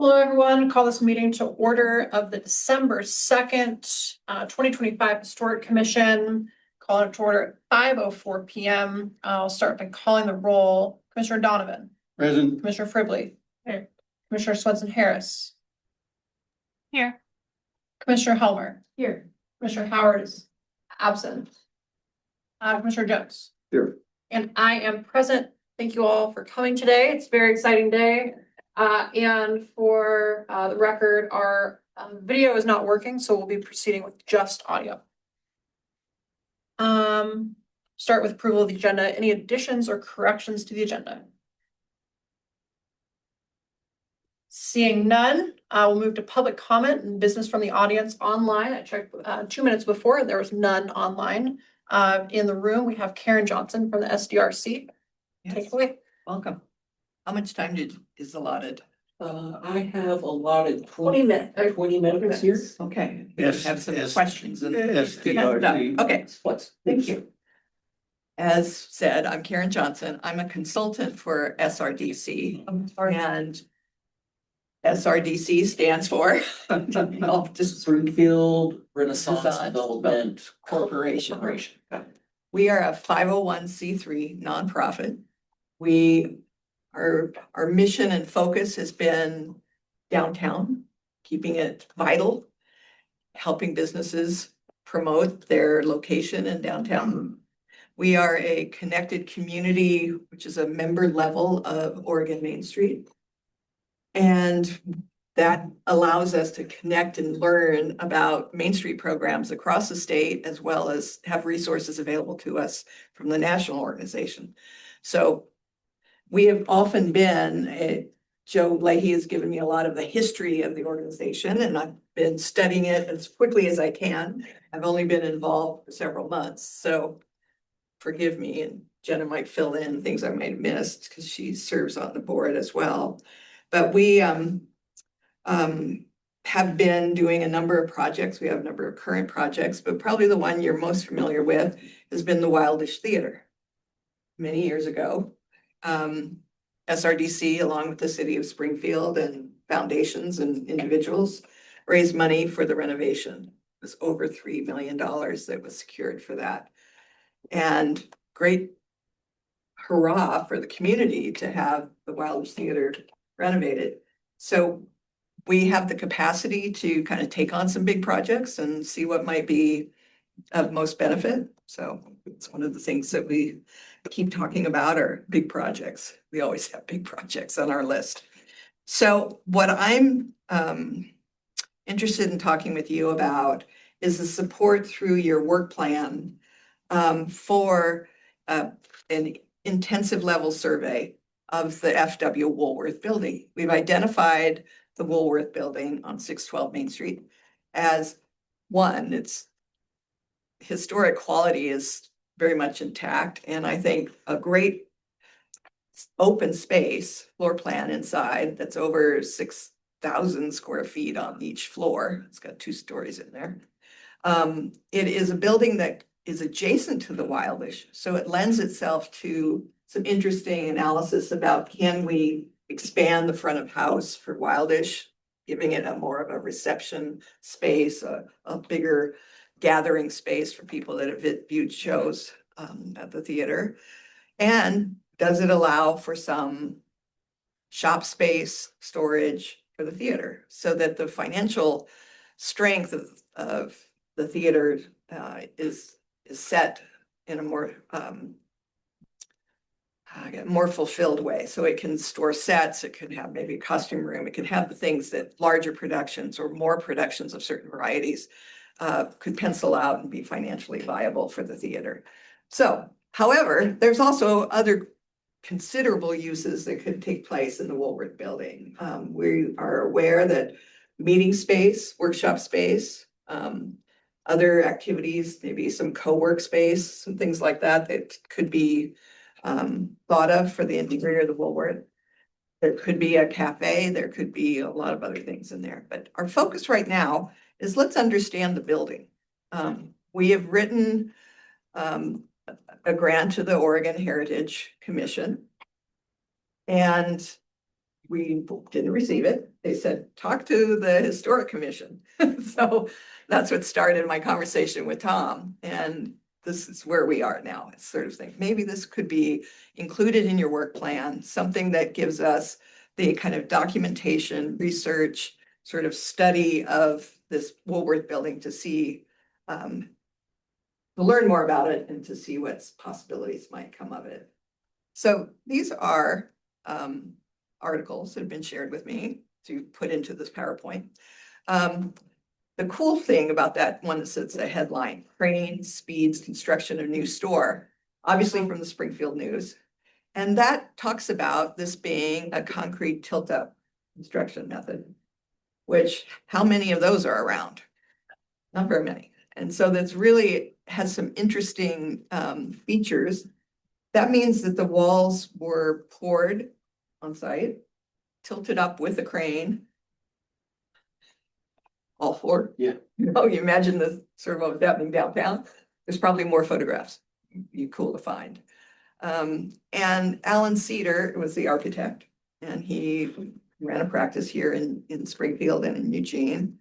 Hello, everyone. Call this meeting to order of the December 2nd, 2025 Historic Commission. Call it to order at 5:04 p.m. I'll start by calling the roll. Commissioner Donovan. Present. Commissioner Fribley. Here. Commissioner Swenson Harris. Here. Commissioner Helmer. Here. Commissioner Howard is absent. Commissioner Jones. Here. And I am present. Thank you all for coming today. It's a very exciting day. And for the record, our video is not working, so we'll be proceeding with just audio. Start with approval of the agenda. Any additions or corrections to the agenda? Seeing none, we'll move to public comment and business from the audience online. I checked 2 minutes before, there was none online. In the room, we have Karen Johnson from the SDRC. Yes. Take it away. Welcome. How much time is allotted? I have allotted 20 minutes. 20 minutes here. Okay. Yes, I have some yes, questions. SDRC. Okay, What's? thank you. As said, I'm Karen Johnson. I'm a consultant for SRDC, and SRDC stands for Springfield Renaissance Design Development Corporation. Corporation. We are a 501c3 nonprofit. Our mission and focus has been downtown, keeping it vital, helping businesses promote their location in downtown. We are a connected community, which is a member level of Oregon Main Street. And that allows us to connect and learn about Main Street programs across the state, as well as have resources available to us from the national organization. So we have often been, Joe Leahy has given me a lot of the history of the organization, and I've been studying it as quickly as I can. I've only been involved for several months, so forgive me, and Jenna might fill in things I might have missed because she serves on the board as well. But we have been doing a number of projects. We have a number of current projects, but probably the one you're most familiar with has been the Wildish Theater. Many years ago, SRDC, along with the city of Springfield and foundations and individuals, raised money for the renovation. It was over $3 million that was secured for that. And great hurrah for the community to have the Wildish Theater renovated. So we have the capacity to kind of take on some big projects and see what might be of most benefit. So it's one of the things that we keep talking about are big projects. We always have big projects on our list. So what I'm interested in talking with you about is the support through your work plan for an intensive level survey of the FW Woolworth building. We've identified the Woolworth building on 612 Main Street as one. Its historic quality is very much intact, and I think a great open space floor plan inside that's over 6,000 square feet on each floor. It's got 2 stories in there. It is a building that is adjacent to the Wildish, so it lends itself to some interesting analysis about, can we expand the front of house for Wildish, giving it a more of a reception space, a bigger gathering space for people that have viewed shows at the theater? And does it allow for some shop space storage for the theater, so that the financial strength of the theater is set in a more fulfilled way? So it can store sets, it could have maybe a costume room, it can have the things that larger productions or more productions of certain varieties could pencil out and be financially viable for the theater. So, however, there's also other considerable uses that could take place in the Woolworth building. We are aware that meeting space, workshop space, other activities, maybe some co-work space, some things like that that could be thought of for the interior of the Woolworth. There could be a cafe, there could be a lot of other things in there, but our focus right now is let's understand the building. We have written a grant to the Oregon Heritage Commission, and we didn't receive it. They said, talk to the historic commission. So that's what started my conversation with Tom. And this is where we are now. It's sort of thing, maybe this could be included in your work plan, something that gives us the kind of documentation, research, sort of study of this Woolworth building to see, to learn more about it and to see what possibilities might come of it. So these are articles that have been shared with me to put into this PowerPoint. The cool thing about that one that says the headline, Crane Speeds Construction of New Store, obviously from the Springfield News. And that talks about this being a concrete tilt-up construction method, which how many of those are around? Not very many. And so that's really has some interesting features. That means that the walls were poured on site, tilted up with a crane. All four. Yeah. You know, you imagine the sort of what's happening downtown. There's probably more photographs. Be cool to find. And Alan Cedar was the architect, and he ran a practice here in Springfield and in Eugene.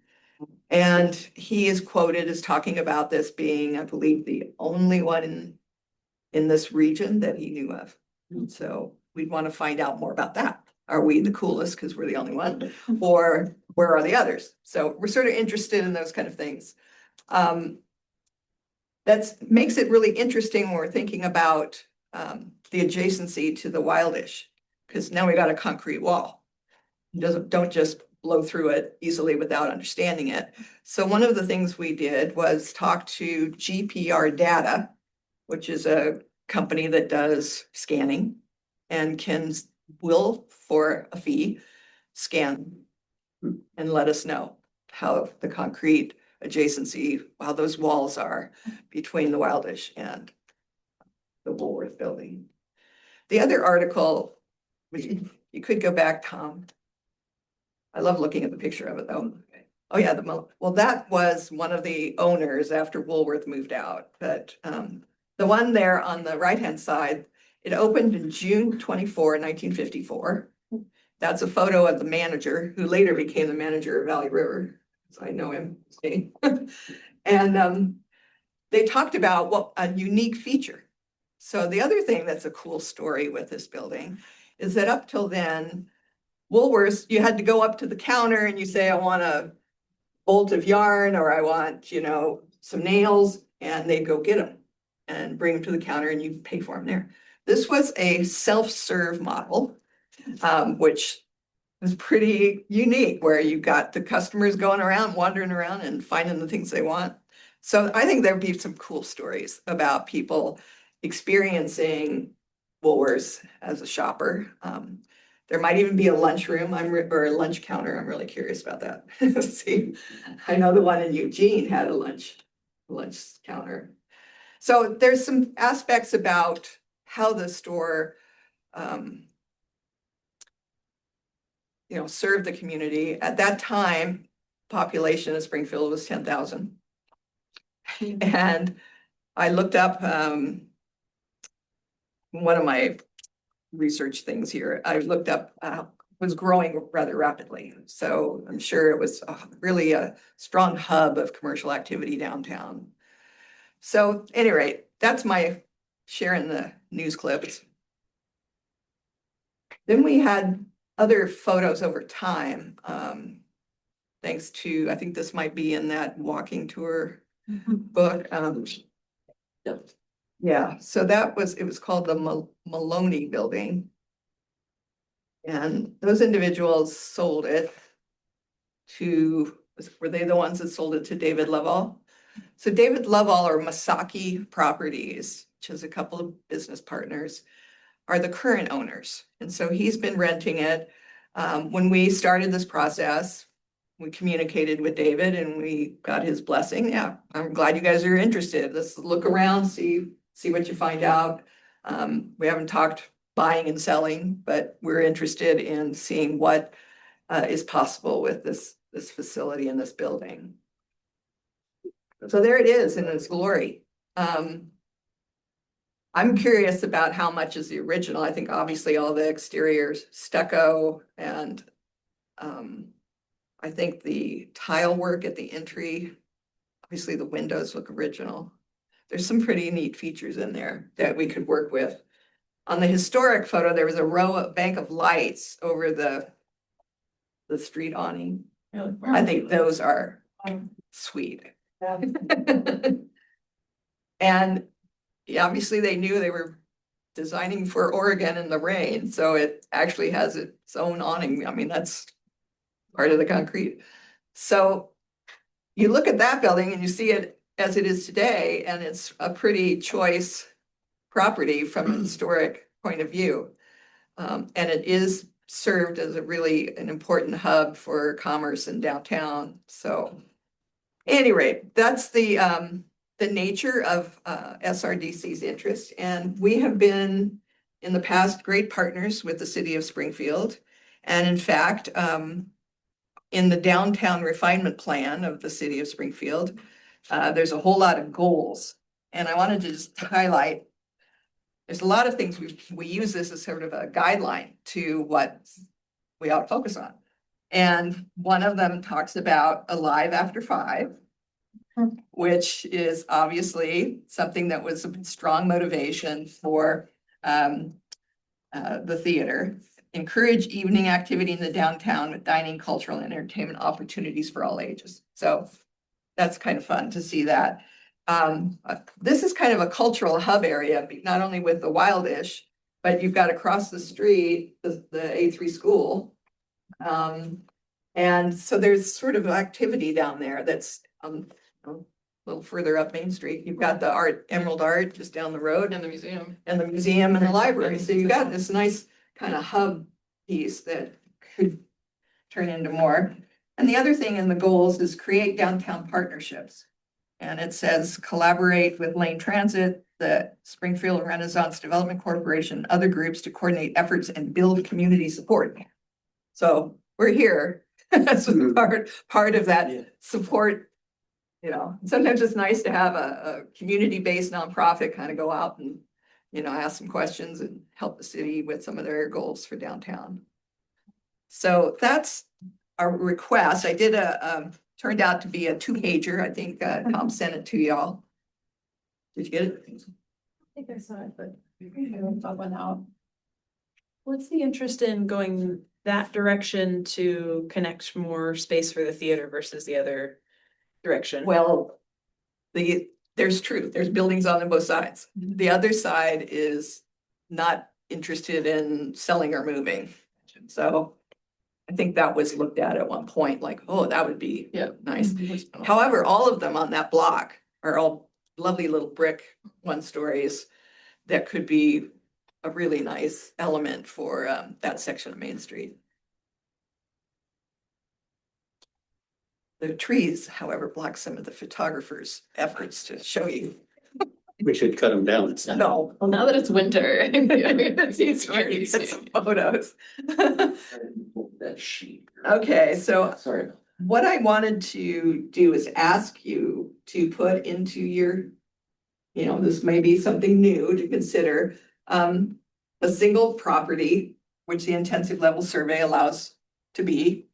And he is quoted as talking about this being, I believe, the only one in this region that he knew of. And so we'd want to find out more about that. Are we the coolest because we're the only one? Or where are the others? So we're sort of interested in those kind of things. That makes it really interesting when we're thinking about the adjacency to the Wildish, because now we got a concrete wall. Don't just blow through it easily without understanding it. So one of the things we did was talk to GPR Data, which is a company that does scanning and will for a fee scan and let us know how the concrete adjacency, how those walls are between the Wildish and the Woolworth building. The other article, you could go back, Tom. I love looking at the picture of it though. Oh yeah, well, that was one of the owners after Woolworth moved out, but the one there on the right-hand side, it opened in June 24, 1954. That's a photo of the manager who later became the manager of Valley River. So I know him. And they talked about what a unique feature. So the other thing that's a cool story with this building is that up till then, Woolworths, you had to go up to the counter and you say, I want a bolt of yarn, or I want, you know, some nails, and they'd go get them and bring them to the counter and you pay for them there. This was a self-serve model, which was pretty unique, where you got the customers going around, wandering around and finding the things they want. So I think there'd be some cool stories about people experiencing Woolworths as a shopper. There might even be a lunchroom or a lunch counter. I'm really curious about that. See, I know the one in Eugene had a lunch counter. So there's some aspects about how the store served the community. At that time, population of Springfield was 10,000. And I looked up one of my research things here. I looked up was growing rather rapidly. So I'm sure it was really a strong hub of commercial activity downtown. So at any rate, that's my share in the news clips. Then we had other photos over time, thanks to, I think this might be in that walking tour book. Yeah, so it was called the Maloney Building. And those individuals sold it to, were they the ones that sold it to David Lovell? So David Lovell or Masaki Properties, which is a couple of business partners, are the current owners. And so he's been renting it. When we started this process, we communicated with David and we got his blessing. Yeah, I'm glad you guys are interested. Let's look around, see what you find out. We haven't talked buying and selling, but we're interested in seeing what is possible with this facility and this building. So there it is in its glory. I'm curious about how much is the original. I think obviously all the exteriors stucco and I think the tile work at the entry, obviously the windows look original. There's some pretty neat features in there that we could work with. On the historic photo, there was a bank of lights over the street awning. I think those are sweet. And yeah, obviously they knew they were designing for Oregon in the rain, so it actually has its own awning. I mean, that's part of the concrete. So you look at that building and you see it as it is today, and it's a pretty choice property from a historic point of view. And it is served as a really an important hub for commerce in downtown. So at any rate, that's the nature of SRDC's interest. And we have been in the past great partners with the city of Springfield. And in fact, in the downtown refinement plan of the city of Springfield, there's a whole lot of goals. And I wanted to just highlight, there's a lot of things we use this as sort of a guideline to what we ought to focus on. And one of them talks about Alive After 5, which is obviously something that was a strong motivation for the theater. Encourage evening activity in the downtown with dining, cultural, and entertainment opportunities for all ages. So that's kind of fun to see that. This is kind of a cultural hub area, not only with the Wildish, but you've got across the street, the A3 school. And so there's sort of activity down there that's a little further up Main Street. You've got the Emerald Art just down the road. And the museum. And the museum and the library. So you've got this nice kind of hub piece that could turn into more. And the other thing in the goals is create downtown partnerships. And it says collaborate with Lane Transit, the Springfield Renaissance Development Corporation, and other groups to coordinate efforts and build community support. So we're here as part of that support. You know, sometimes it's nice to have a community-based nonprofit kind of go out and, you know, ask some questions and help the city with some of their goals for downtown. So that's our request. I did turned out to be a 2-pager. I think Tom sent it to y'all. Did you get it? I think I saw it, but I went out. What's the interest in going that direction to connect more space for the theater versus the other direction? Well, there's truth. There's buildings on both sides. The other side is not interested in selling or moving. So I think that was looked at one point, like, oh, that would be nice. However, all of them on that block are all lovely little brick 1-stories that could be a really nice element for that section of Main Street. The trees, however, block some of the photographers' efforts to show you. We should cut them down. No. Well, now that it's winter. It's easier to Get see. some photos. That sheet. Okay, so Sorry. what I wanted to do is ask you to put into your, you know, this may be something new to consider, a single property, which the intensive level survey allows to be.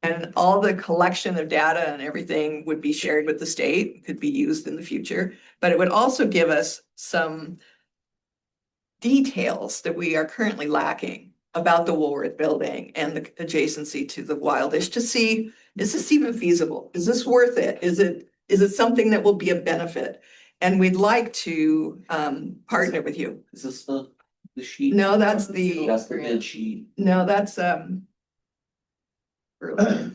And all the collection of data and everything would be shared with the state, could be used in the future, but it would also give us some details that we are currently lacking about the Woolworth building and the adjacency to the Wildish to see, is this even feasible? Is this worth it? Is it something that will be a benefit? And we'd like to partner with you. Is this the sheet? No, that's That's the, the bid sheet. no, that's earlier.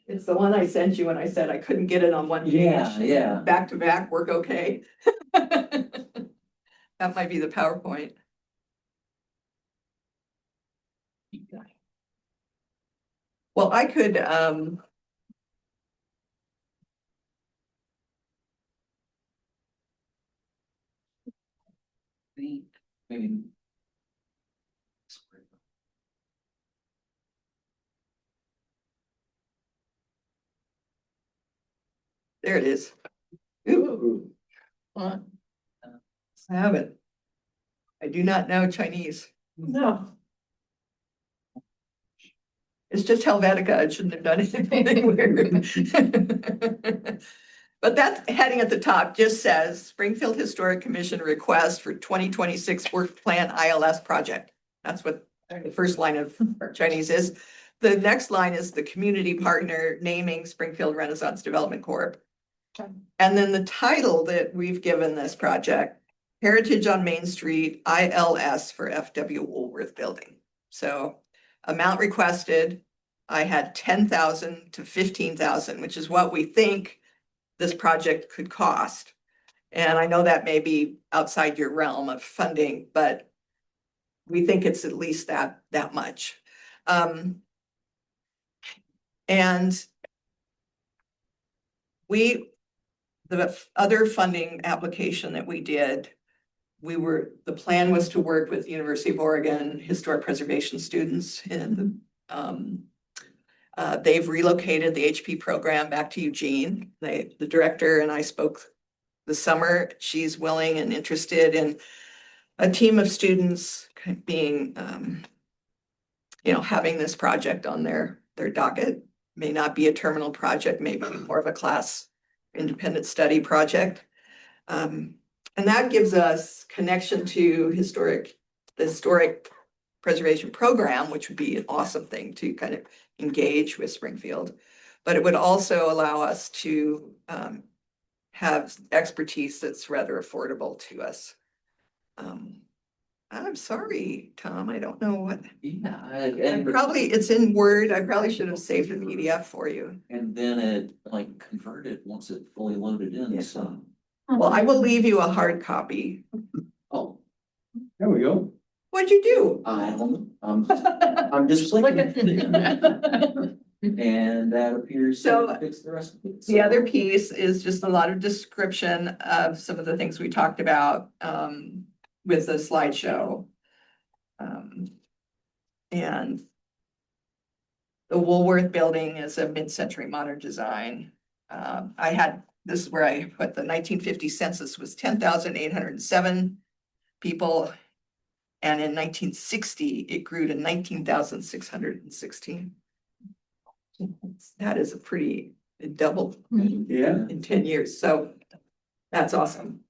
It's the one I sent you when I said I couldn't get it on one page. Yeah. Back to back, work okay. That might be the PowerPoint. Well, I could, Maybe. There it is. Ooh, What? I have it. I do not know Chinese. No. It's just Helvetica. It shouldn't have done anything weird. But that heading at the top just says Springfield Historic Commission request for 2026 work plan ILS project. That's what the first line of Chinese is. The next line is the community partner naming Springfield Renaissance Development Corp. Okay. And then the title that we've given this project, Heritage on Main Street, ILS for FW Woolworth Building. So amount requested, I had 10,000 to 15,000, which is what we think this project could cost. And I know that may be outside your realm of funding, but we think it's at least that much. And the other funding application that we did, the plan was to work with University of Oregon historic preservation students, and they've relocated the HP program back to Eugene. The director and I spoke this summer. She's willing and interested in a team of students being, having this project on their docket. May not be a terminal project, maybe more of a class independent study project. And that gives us connection to the historic preservation program, which would be an awesome thing to kind of engage with Springfield. But it would also allow us to have expertise that's rather affordable to us. I'm sorry, Tom, I don't know what. Yeah, It's in Word. I probably should have saved a PDF for you. and then it like converted once it fully loaded in, Yeah. so, Well, I will leave you a hard copy. oh, There we go. What'd you do? I'm just clicking. And that appears So, to fix the rest of it. The other piece is just a lot of description of some of the things we talked about with the slideshow. And the Woolworth building is a mid-century modern design. This is where I put the 1950 census was 10,807 people. And in 1960, it grew to 19,616. That is a pretty double Yeah. in 10 years, so that's awesome.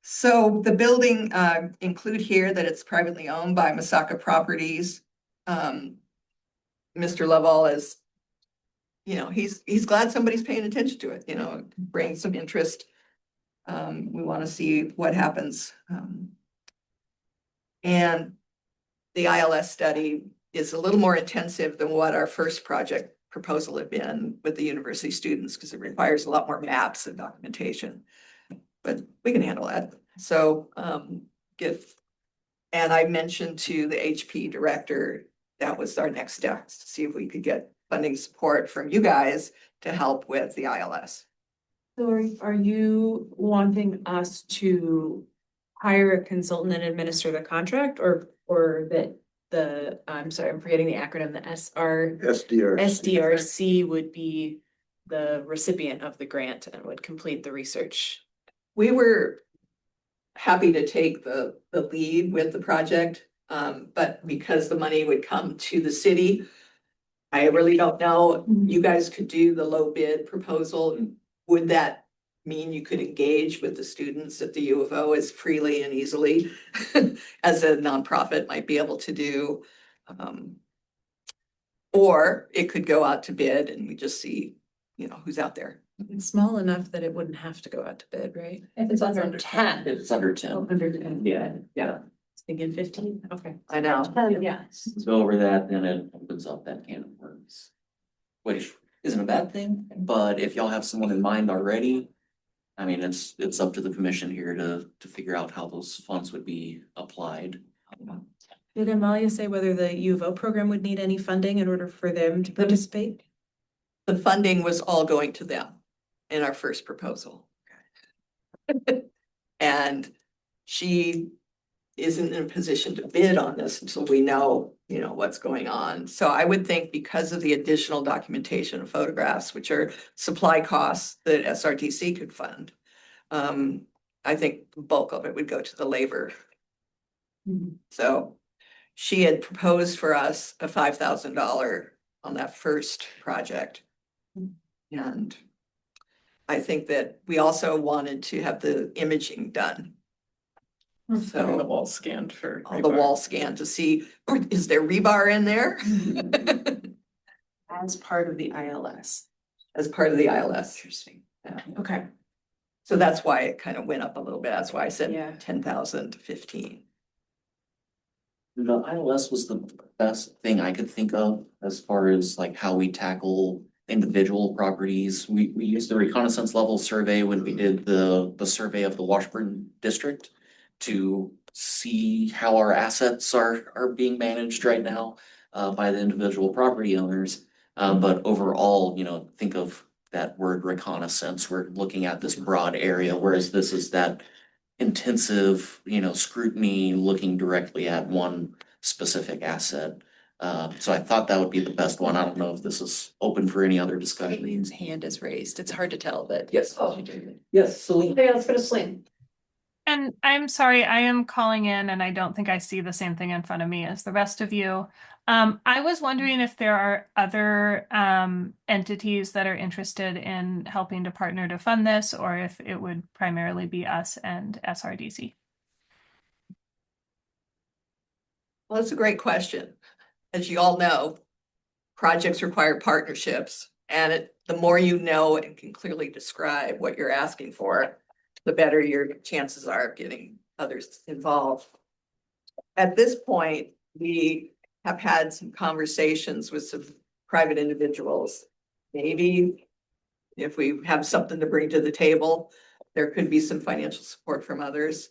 So the building include here that it's privately owned by Masaka Properties. Mr. Lovell is, he's glad somebody's paying attention to it, bring some interest. We want to see what happens. And the ILS study is a little more intensive than what our first project proposal had been with the university students, because it requires a lot more maps and documentation. But we can handle that. So and I mentioned to the HP director, that was our next steps, to see if we could get funding support from you guys to help with the ILS. So are you wanting us to hire a consultant and administer the contract, or that I'm sorry, I'm forgetting the acronym, the SDRC would be the recipient of the grant and would complete the research? We were happy to take the lead with the project, but because the money would come to the city, I really don't know. You guys could do the low bid proposal. Would that mean you could engage with the students at the U of O as freely and easily as a nonprofit might be able to do? Or it could go out to bid and we just see, who's out there. It's small enough that it wouldn't have to go out to bid, right? If it's under 10. It's under 10. Under 10. Yeah. Thinking 15, okay. I know. Yeah. Let's go over that, then it opens up that can of worms. Which isn't a bad thing, but if y'all have someone in mind already, I mean, it's up to the commission here to figure out how those funds would be applied. Did Amalia say whether the U of O program would need any funding in order for them to participate? The funding was all going to them in our first proposal. And she isn't in a position to bid on this until we know you know, what's going on. So I would think because of the additional documentation and photographs, which are supply costs that SRTC could fund, I think the bulk of it would go to the labor. So she had proposed for us a $5,000 on that first project. And I think that we also wanted to have the imaging done. Having the So wall scanned for. all the wall scan to see, or is there rebar in there? As part of the ILS. As part of the ILS. Interesting. Yeah. Okay. So that's why it kind of went up a little bit. That's why I Yeah. said 10,000 to 15. The ILS was the best thing I could think of as far as like how we tackle individual properties. We used the reconnaissance level survey when we did the survey of the Washburn district to see how our assets are being managed right now by the individual property owners. But overall, you know, think of that word reconnaissance. We're looking at this broad area, whereas this is that intensive, you know, scrutiny, looking directly at one specific asset. So I thought that would be the best one. I don't know if this is open for any other discussion. Celine's hand is raised. It's hard to tell, but. Yes. Yes, Celine. Okay, let's go to Celine. And I'm sorry, I am calling in and I don't think I see the same thing in front of me as the rest of you. I was wondering if there are other entities that are interested in helping to partner to fund this, or if it would primarily be us and SRDC. Well, that's a great question. As you all know, projects require partnerships, and the more you know and can clearly describe what you're asking for, the better your chances are of getting others involved. At this point, we have had some conversations with some private individuals. Maybe if we have something to bring to the table, there could be some financial support from others.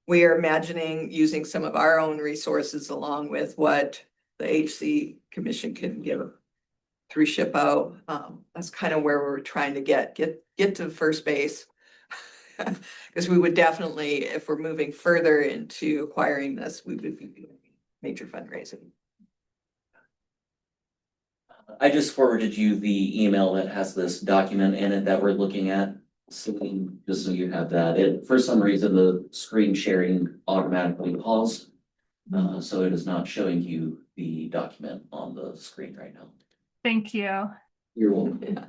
We are imagining using some of our own resources along with what the HC Commission can give through SHPO. That's kind of where we're trying to get to first base. Because we would definitely, if we're moving further into acquiring this, we would be doing major fundraising. I just forwarded you the email that has this document in it that we're looking at. Celine, just so you have that. It, for some reason, the screen sharing automatically paused. So it is not showing you the document on the screen right now. Thank you. You're welcome. Yeah.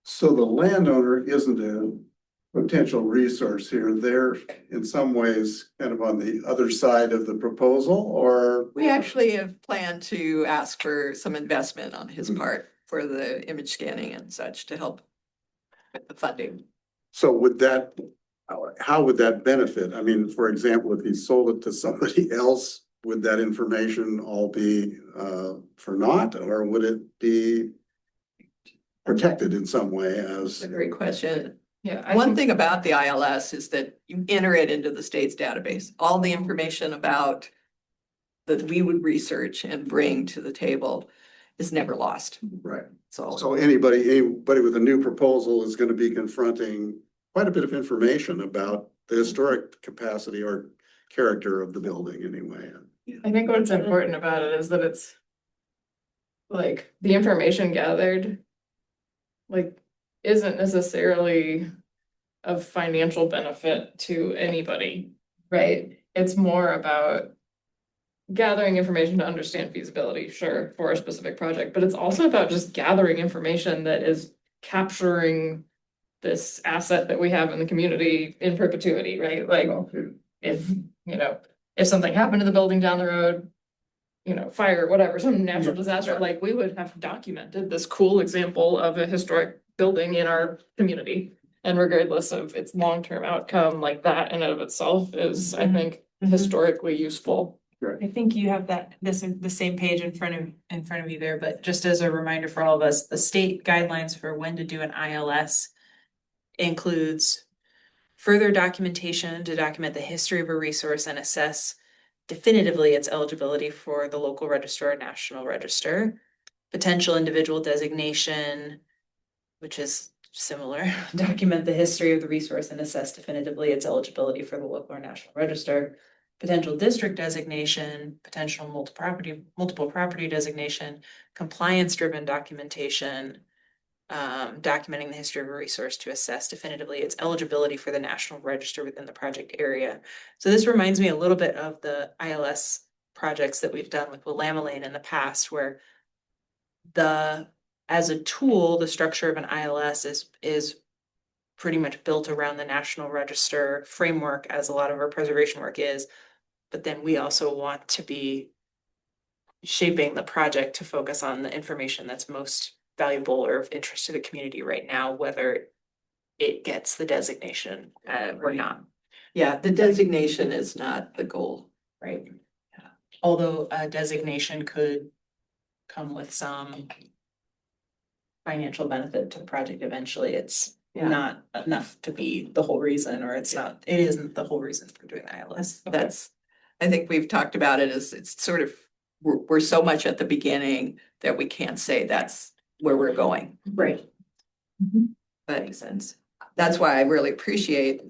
So the landowner isn't a potential resource here. They're in some ways kind of on the other side of the proposal, or? We actually have planned to ask for some investment on his part for the image scanning and such to help with the funding. So would that, how would that benefit? I mean, for example, if he sold it to somebody else, would that information all be for naught, or would it be protected in some way That's as? a great question. Yeah. One thing about the ILS is that you enter it into the state's database. All the information about that we would research and bring to the table is never lost. Right. So So anybody with a new proposal is gonna be confronting quite a bit of information about the historic capacity or character of the building anyway. I think what's important about it is that it's like the information gathered like isn't necessarily of financial benefit to anybody, right? It's more about gathering information to understand feasibility, sure, for a specific project, but it's also about just gathering information that is capturing this asset that we have in the community in perpetuity, right? Like if, you know, if something happened to the building down the road, you know, fire, whatever, some natural disaster, like we would have documented this cool example of a historic building in our community. And regardless of its long-term outcome, like that in and of itself is, I think, historically useful. I think you have the same page in front of you there, but just as a reminder for all of us, the state guidelines for when to do an ILS includes further documentation to document the history of a resource and assess definitively its eligibility for the local register or national register, potential individual designation, which is similar, document the history of the resource and assess definitively its eligibility for the local or national register, potential district designation, potential multiple property designation, compliance-driven documentation, documenting the history of a resource to assess definitively its eligibility for the National Register within the project area. So this reminds me a little bit of the ILS projects that we've done with Willamette Lane in the past, where as a tool, the structure of an ILS is pretty much built around the National Register framework, as a lot of our preservation work is. But then we also want to be shaping the project to focus on the information that's most valuable or of interest to the community right now, whether it gets the designation or not, Yeah, the designation is not the goal. right? Although a designation could come with some financial benefit to the project eventually, it's Yeah. not enough to be the whole reason, or it isn't the whole reason for doing the ILS. That's, I think we've talked about it as it's sort of, we're so much at the beginning that we can't say that's where we're going. Right. That makes sense. That's why I really appreciate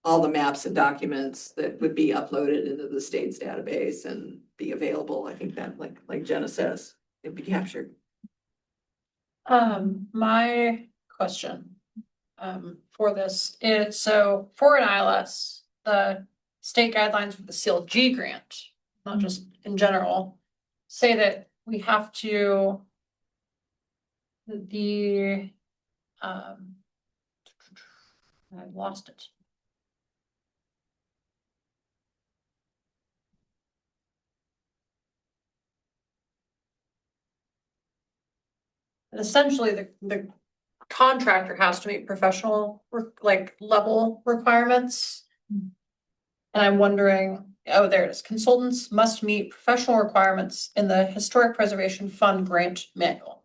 all the maps and documents that would be uploaded into the state's database and be available. I think that, like Jenna says, it'd be captured. My question for this is, so for an ILS, the state guidelines for the CLG grant, not just in general, say that we have to I've lost it. And essentially, the contractor has to meet professional, level requirements. And I'm wondering, oh, there it is. Consultants must meet professional requirements in the Historic Preservation Fund Grant Manual.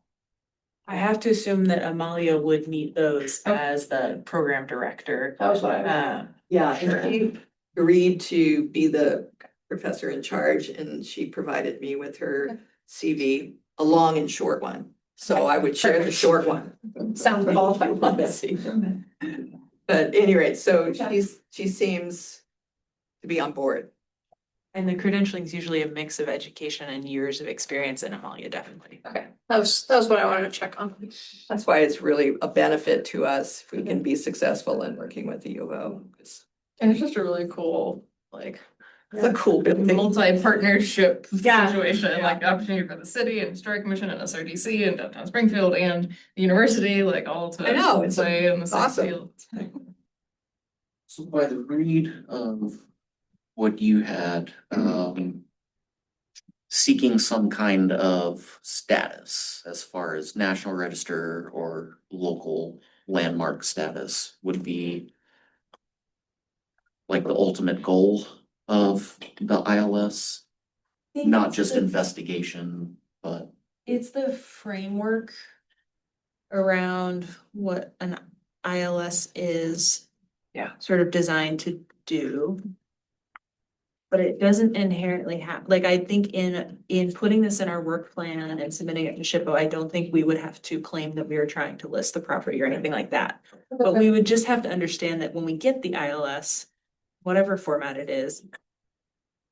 I have to assume that Amalia would meet those Okay. as the program director. That was what I. Yeah, Sure. and she agreed to be the professor in charge, and she provided me with her CV, a long and short one. So I would share the short one. Sounds All I want to see. But at any rate, so she seems to be on board. And the credentialing is usually a mix of education and years of experience, in Amalia definitely. Okay, that was what I wanted to check on. That's why it's really a benefit to us if we can be successful in working with the U of O. It's And it's just a really cool, like, a cool building. multi-partnership Yeah. situation, Yeah. like opportunity for the city and Historic Commission and SRDC and downtown Springfield and the university, like all to. I know, it's play in the same awesome. field. So by the read of what you had, seeking some kind of status as far as National Register or local landmark status would be like the ultimate goal of the ILS, not just investigation, but It's the framework around what an ILS is. Yeah. Sort of designed to do. But it doesn't inherently have, like, I think in putting this in our work plan and submitting it to SHPO, I don't think we would have to claim that we are trying to list the property or anything like that. But we would just have to understand that when we get the ILS, whatever format it is,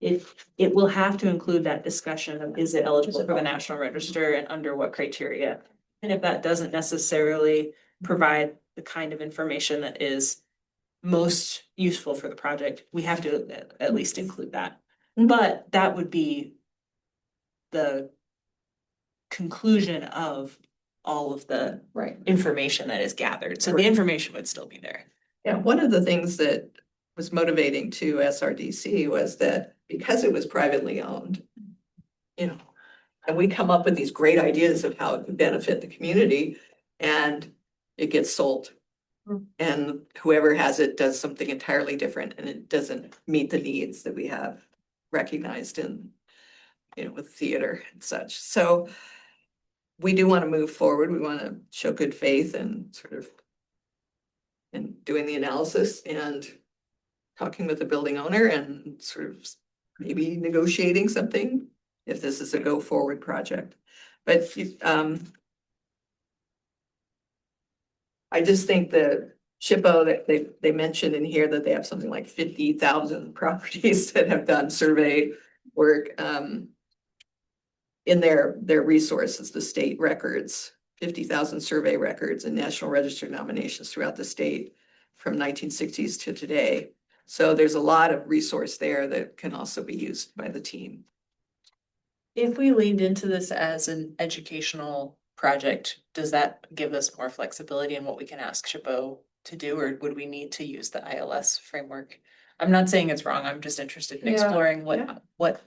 it will have to include that discussion of, is it eligible for the National Register and under what criteria? And if that doesn't necessarily provide the kind of information that is most useful for the project, we have to at least include that. But that would be the conclusion of all of the Right. information that is gathered. So the information would still be there. Yeah, one of the things that was motivating to SRDC was that because it was privately owned, and we come up with these great ideas of how it could benefit the community, and it gets sold. And whoever has it does something entirely different, and it doesn't meet the needs that we have recognized in, with theater and such. So we do want to move forward. We want to show good faith and sort of in doing the analysis and talking with the building owner and sort of maybe negotiating something if this is a go forward project. But I just think that SHPO, that they mentioned in here that they have something like 50,000 properties that have done survey work, in their resources, the state records, 50,000 survey records and National Register nominations throughout the state from 1960s to today. So there's a lot of resource there that can also be used by the team. If we leaned into this as an educational project, does that give us more flexibility in what we can ask SHPO to do, or would we need to use the ILS framework? I'm not saying it's wrong, I'm just interested in Yeah. exploring Yeah. what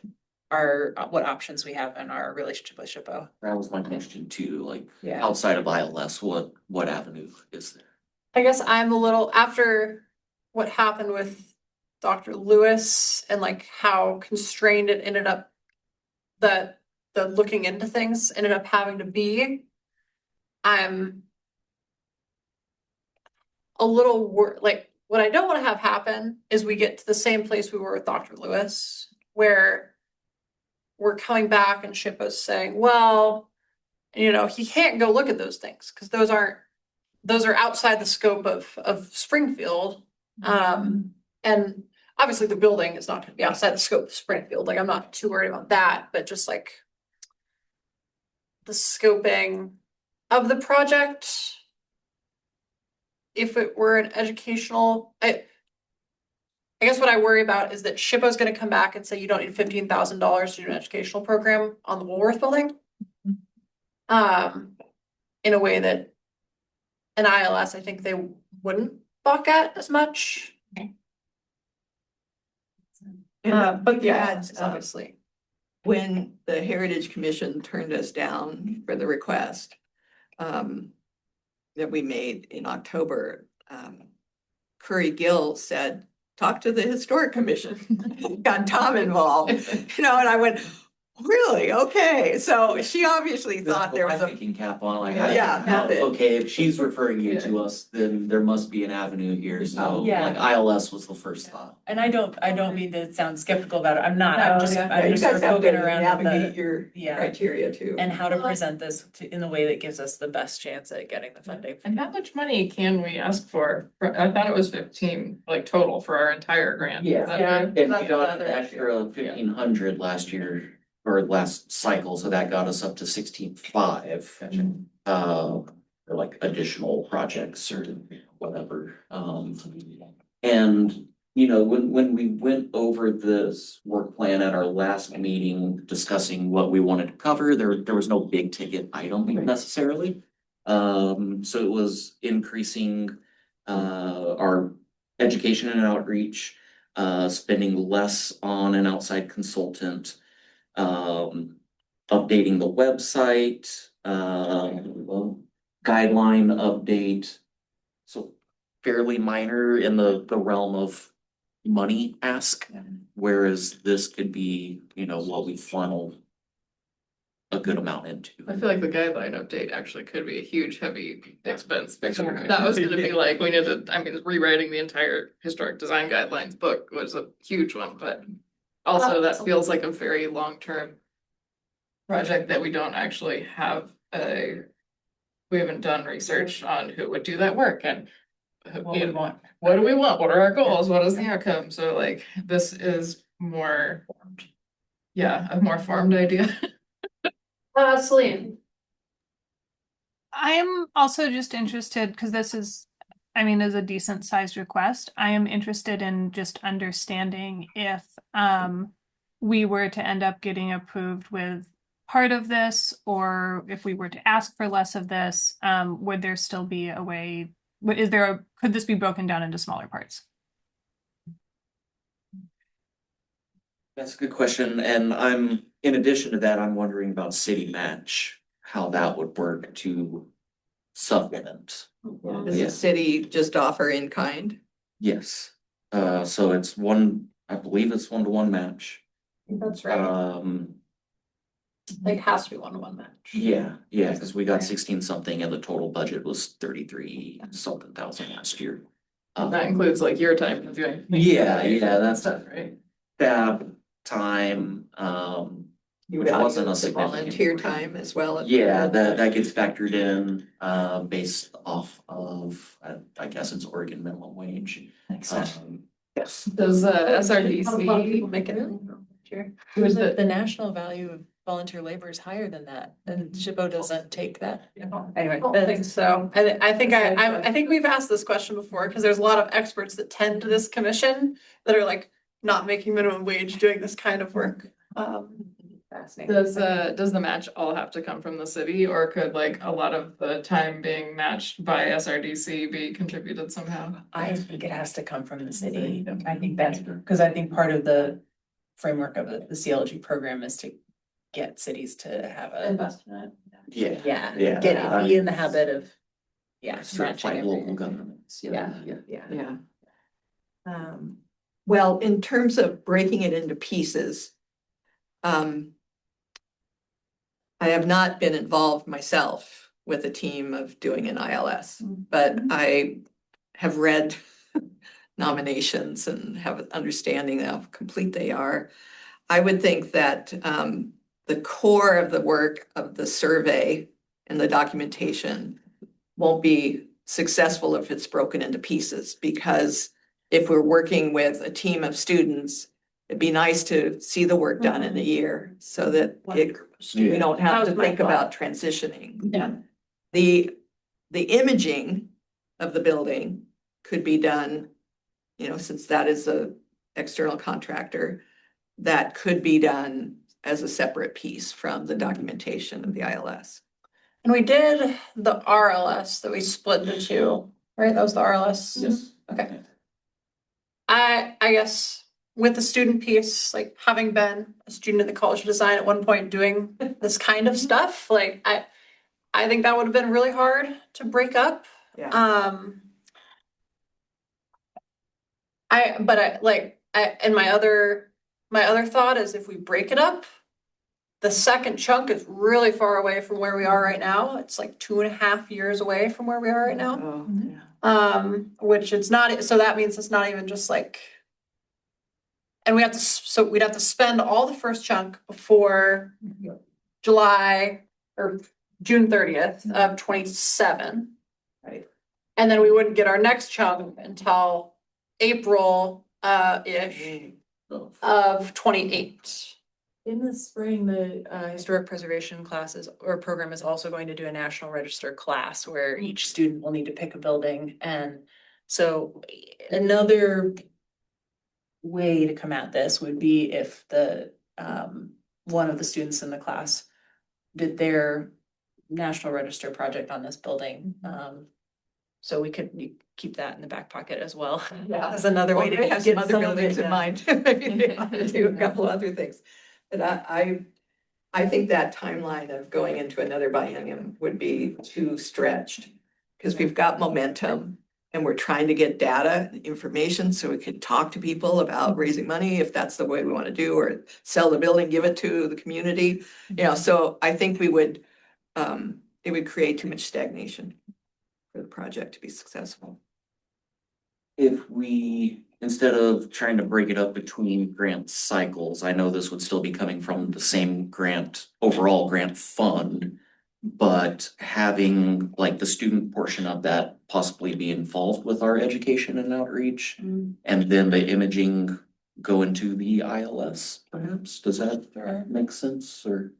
what options we have in our relationship with SHPO. That was my question too, like, Yeah. outside of ILS, what avenue is there? I guess I'm a little, after what happened with Dr. Lewis and like how constrained it ended up, the looking into things ended up having to be, I'm a little like, what I don't want to have happen is we get to the same place we were with Dr. Lewis, where we're coming back and SHPO's saying, well, he can't go look at those things because those are outside the scope of Springfield. And obviously the building is not going to be outside the scope of Springfield. Like, I'm not too worried about that, but just like the scoping of the project, if it were an educational, I guess what I worry about is that SHPO's gonna come back and say you don't need $15,000 to do an educational program on the Woolworth building. In a way that an ILS, I think they wouldn't balk at as much. But yeah, Had, obviously. when the Heritage Commission turned us down for the request, that we made in October, Curry Gill said, talk to the Historic Commission, got Tom involved, and I went, really? Okay, so she obviously thought there was My a, thinking cap on, like, Yeah, have it. okay, if she's referring you to us, then there must be an avenue here, so Yeah. like ILS was the first thought. And I don't mean to sound skeptical about it, I'm not, I'm just yeah, you sort guys of have to poking around at navigate the, your yeah. criteria too. and how to present this in the way that gives us the best chance at getting the funding. And how much money can we ask for? I thought it was 15, like total for our entire grant. Yeah. Is that Yeah. right? And we That's got another an issue. extra 1,500 last year, or last cycle, so that got us up to 16,500. For like additional projects or whatever. And when we went over this work plan at our last meeting discussing what we wanted to cover, there was no big ticket item necessarily. So it was increasing our education and outreach, spending less on an outside consultant, updating the website, guideline update. So fairly minor in the realm of money ask, whereas this could be, what we funnel a good amount into. I feel like the guideline update actually could be a huge, heavy expense. That was gonna be like, we need to, rewriting the entire historic design guidelines book was a huge one, but also that feels like a very long-term project that we don't actually have we haven't done research on who would do that work and What we want. what do we want? What are our goals? What is the outcome? So like, this is more, a more formed idea. Celine. I am also just interested because this is a decent sized request. I am interested in just understanding if we were to end up getting approved with part of this, or if we were to ask for less of this, would there still be a way? Could this be broken down into smaller parts? That's a good question, and in addition to that, I'm wondering about city match, how that would work to supplement. Does the city just offer in kind? Yes, so it's I believe it's 1-to-1 match. That's right. Like, has to be 1-to-1 match. Yeah, because we got 16 something and the total budget was 33 something thousand last year. That includes like your time doing. Yeah, that's Stuff, right? staff time, You Which value wasn't a the significant volunteer portion. time as well. as- Yeah, that gets factored in, based off of, I guess it's Oregon minimum wage. Yes. Does A lot of people SRDC? make it. Who's the, The national value of volunteer labor is higher than that, and SHPO doesn't take that. Anyway. I don't think so. I think we've asked this question before, because there's a lot of experts that tend to this commission that are like not making minimum wage, doing this kind of work. Fascinating. does the match all have to come from the city, or could like a lot of the time being matched by SRDC be contributed somehow? I think it has to come from the city. I think that's, because I think part of the framework of the CLG program is to get cities to have a, Invest in it. Yeah. yeah, be in the habit of, yeah. Certified matching local everything. governments. Yeah. Yeah. Yeah. Well, in terms of breaking it into pieces, I have not been involved myself with a team of doing an ILS, but I have read nominations and have an understanding of how complete they are. I would think that the core of the work of the survey and the documentation won't be successful if it's broken into pieces, because if we're working with a team of students, it'd be nice to see the work done in a year so that we don't That have was to my think thought. about transitioning. Yeah. The imaging of the building could be done, you know, since that is a external contractor, that could be done as a separate piece from the documentation of the ILS. And we did the RLS that we split into two, right? That was the RLS. Yes. Okay. I guess with the student piece, like having been a student in the College of Design at one point doing this kind of stuff, like I think that would have been really hard to break up. Yeah. And my other thought is if we break it up, the second chunk is really far away from where we are right now. It's like 2.5 years away from where we are right now. Oh, Which it's not, so that means it's not even just like. And we'd have to spend all the first chunk before July or June 30th of 27. Right. And then we wouldn't get our next chunk until April ish of 28. In the spring, the historic preservation classes or program is also going to do a National Register class where each student will need to pick a building. And so another way to come at this would be if the one of the students in the class did their National Register project on this building. So we could keep that in the back pocket as well. Yeah. As another way Well, to they have get some other some of buildings it, in yeah. mind. Maybe they want to do a couple other things. But I think that timeline of going into another biennium would be too stretched. Because we've got momentum and we're trying to get data, and information, so we can talk to people about raising money if that's the way we want to do, or sell the building, give it to the community. You know, so I think it would create too much stagnation for the project to be successful. If we, instead of trying to break it up between grant cycles, I know this would still be coming from the same grant, overall grant fund. But having like the student portion of that possibly be involved with our education and outreach. And then the imaging go into the ILS perhaps, does that make sense, or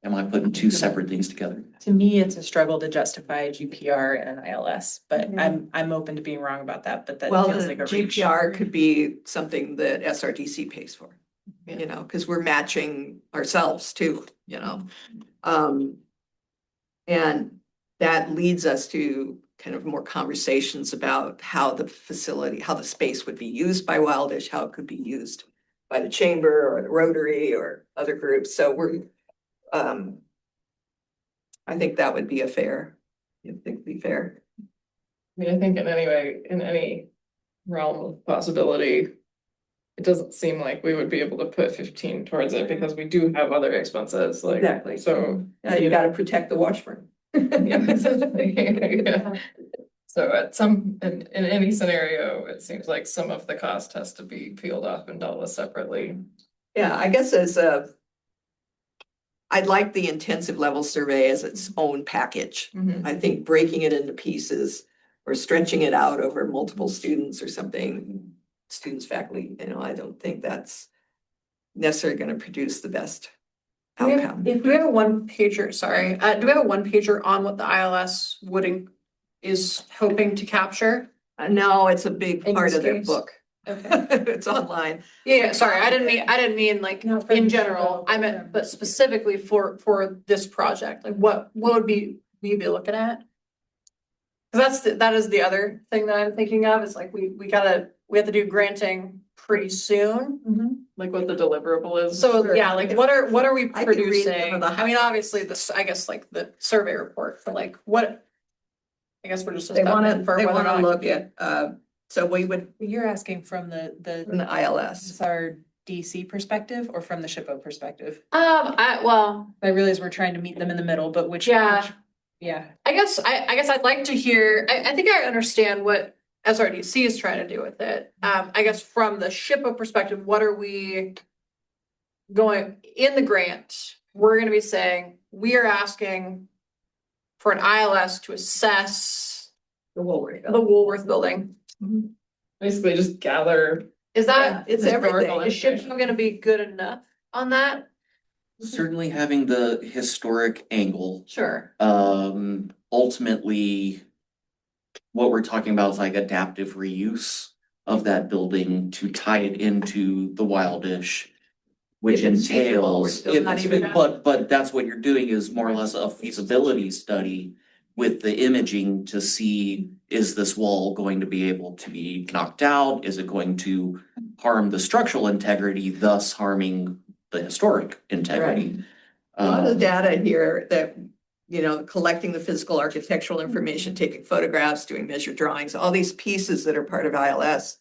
am I putting two separate things together? To me, it's a struggle to justify GPR and an ILS, but Yeah. I'm open to being wrong about that, but that Well, feels the like a reach. GPR could be something that SRDC pays for, you know, because we're matching ourselves too, you know. And that leads us to kind of more conversations about how the facility, how the space would be used by Wildish, how it could be used by the chamber or the Rotary or other groups. So I think that would be fair. I think it'd be fair. I mean, I think in any realm of possibility, it doesn't seem like we would be able to put 15 towards it because we do have other expenses, like. Exactly. So. You gotta protect the Washburn. Yeah. So in any scenario, it seems like some of the cost has to be peeled off and dealt with separately. Yeah, I guess as a I'd like the intensive level survey as its own package. Mhm. I think breaking it into pieces or stretching it out over multiple students or something, students, faculty, I don't think that's necessarily gonna produce the best Do we have- outcome. Do we have a one pager, sorry, do we have a one pager on what the ILS is hoping to capture? No, it's a big In part this of their case? book. Okay. It's online. Yeah, sorry, I didn't mean like No, for in the general, I meant, but specifically for this project, like what would we be looking at? 'Cause that is the other thing that I'm thinking of, is like we have to do granting pretty soon. Like what the deliverable is. So, yeah, like what are we I could read some producing? of the I mean, obviously this, I guess like the survey report, but like what? I guess we're just. They wanna, for they whether or wanna not- look at, so we would, You're asking from from the the ILS. our DC perspective or from the SHPO perspective? Well, I realize we're trying to meet them in the middle, but Yeah. Yeah. I guess I'd like to hear, I think I understand what SRDC is trying to do with it. I guess from the SHPO perspective, what are we going, in the grant, we're gonna be saying, we are asking for an ILS to assess The Woolworth. the Woolworth building. Basically just gather. Is that, It's Historical everything. is SHPO gonna be good enough on that? Certainly having the historic angle, Sure. ultimately. What we're talking about is like adaptive reuse of that building to tie it into the Wildish. Which If it's feasible, we're entails, still if not it's, even- but that's what you're doing is more or less a feasibility study. With the imaging to see, is this wall going to be able to be knocked out? Is it going to harm the structural integrity, thus harming the historic integrity? A lot of data here that, collecting the physical architectural information, taking photographs, doing measured drawings, all these pieces that are part of ILS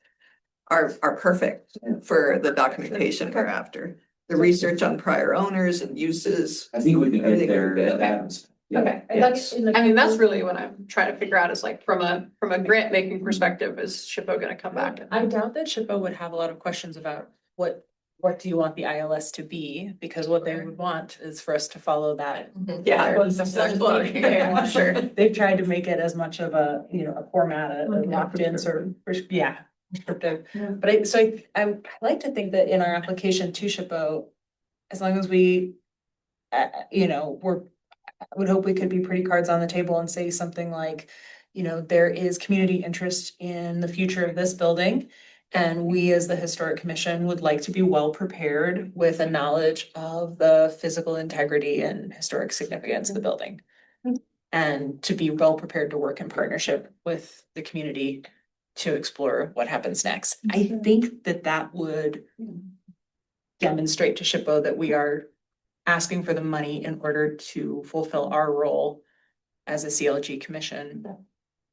are perfect for the documentation we're after. The research on prior owners and uses. I think we can Everything get there. would be good. Okay, Yes. that's really what I'm trying to figure out, is like from a grant making perspective, is SHPO gonna come back? I doubt that SHPO would have a lot of questions about what do you want the ILS to be? Because what they would want is for us to follow that. Yeah. Yeah, sure. They've tried to make it as much of a, a format, a locked in sort of, prescriptive. But I like to think that in our application to SHPO, as long as we, I would hope we could be pretty cards on the table and say something like, there is community interest in the future of this building. And we, as the Historic Commission, would like to be well prepared with a knowledge of the physical integrity and historic significance of the building. And to be well prepared to work in partnership with the community to explore what happens next. I think that would demonstrate to SHPO that we are asking for the money in order to fulfill our role as a CLG commission.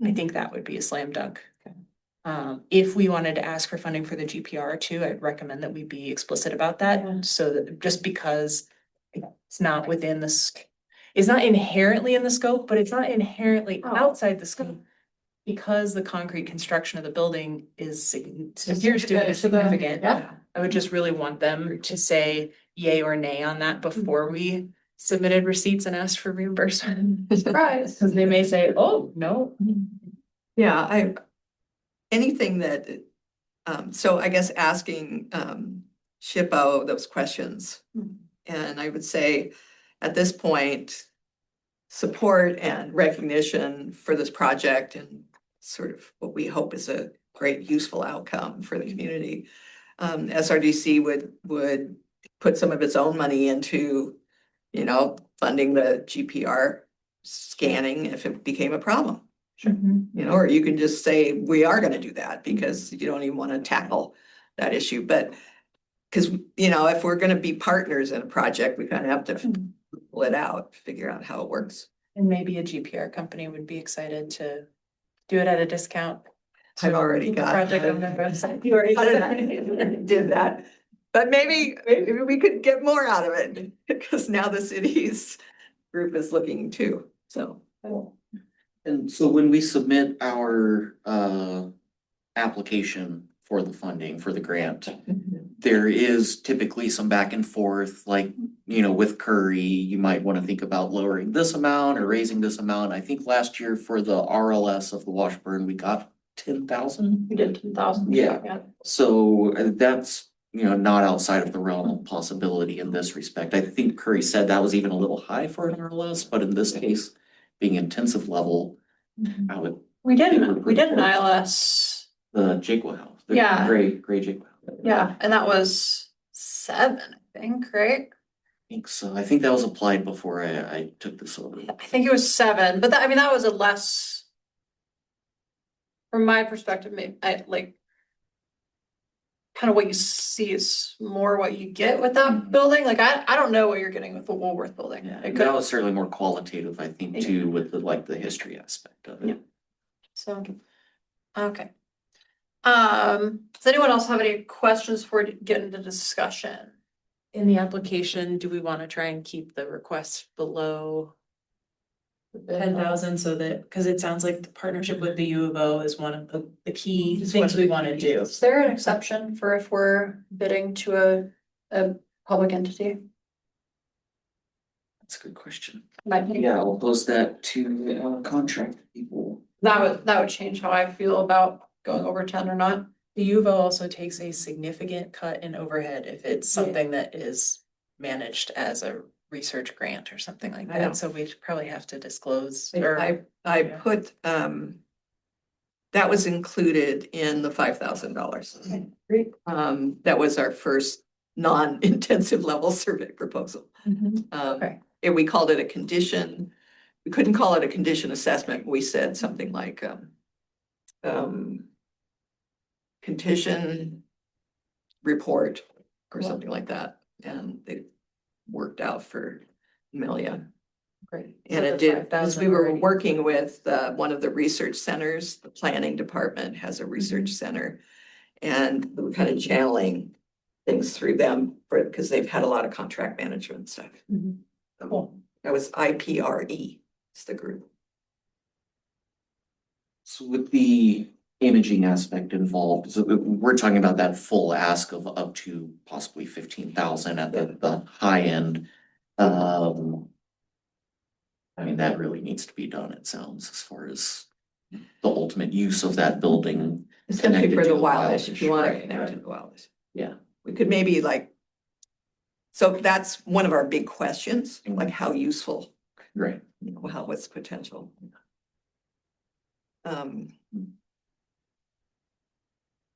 I think that would be a slam dunk. If we wanted to ask for funding for the GPR too, I'd recommend that we be explicit about that. So that just because it's not within this, it's not inherently in the scope, but it's not inherently outside the scope. Because the concrete construction of the building appears to be significant. Yeah. I would just really want them to say yay or nay on that before we submitted receipts and asked for reimbursement. Surprise. Because they may say, oh, no. Yeah, anything that, so I guess asking, SHPO those questions. And I would say, at this point, support and recognition for this project and sort of what we hope is a great useful outcome for the community. SRDC would put some of its own money into, funding the GPR scanning if it became a problem. Or you can just say, we are gonna do that because you don't even wanna tackle that issue, but because, if we're gonna be partners in a project, we kind of have to pull it out, figure out how it works. And maybe a GPR company would be excited to do it at a discount. I've already Keep the got. project on their website. You already did that. Did that, but maybe we could get more out of it, because now the city's group is looking too, so. And so when we submit our application for the funding for the grant, there is typically some back and forth, like, you know, with Curry, you might wanna think about lowering this amount or raising this amount. I think last year for the RLS of the Washburn, we got 10,000. We did 10,000. Yeah. So that's, you know, not outside of the realm of possibility in this respect. I think Curry said that was even a little high for an RLS, but in this case, being intensive level, I would, We did an ILS, the Jaquo House. the Yeah. Gray Jaquo. yeah, and that was 7, I think, right? I think so. I think that was applied before I took this over. I think it was 7, but that, I mean, that was a less. From my perspective, I like. Kind of what you see is more what you get with that building, like, I don't know what you're getting with the Woolworth building. Yeah, It that could, was certainly more qualitative, I think, too, with the, like, the history aspect of Yeah. it. so, okay. Does anyone else have any questions before we get into discussion? In the application, do we wanna try and keep the request below 10,000 so that, cause it sounds like the partnership with the U of O is one of the key things we wanna do. Is there an exception for if we're bidding to a public entity? That's a good question. Might be. Yeah, I'll post that to contract people. That would change how I feel about going over 10 or not. The U of O also takes a significant cut in overhead if it's something that is managed as a research grant or something like I know. that, so we probably have to disclose I, or. I yeah. put, that was included in the $5,000. Great. That was our first non-intensive level survey proposal. Okay. And we called it a condition. We couldn't call it a condition assessment. We said something like, condition report or something like that. And it worked out for Amelia. Great. And it did, because we were working with one of the research centers, the planning department has a research center. And we were kind of channeling things through them for, because they've had a lot of contract management stuff. Cool. That was IPRE, it's the group. So with the imaging aspect involved, so we're talking about that full ask of up to possibly 15,000 at the high end. I mean, that really needs to be done, it sounds, as far as the ultimate use of that building. Especially Connected for to the the wireless, if you want to Wildish, connect right, to the wireless. Yeah. We could maybe like, so that's one of our big questions, like how useful, Right. you know, how, what's potential?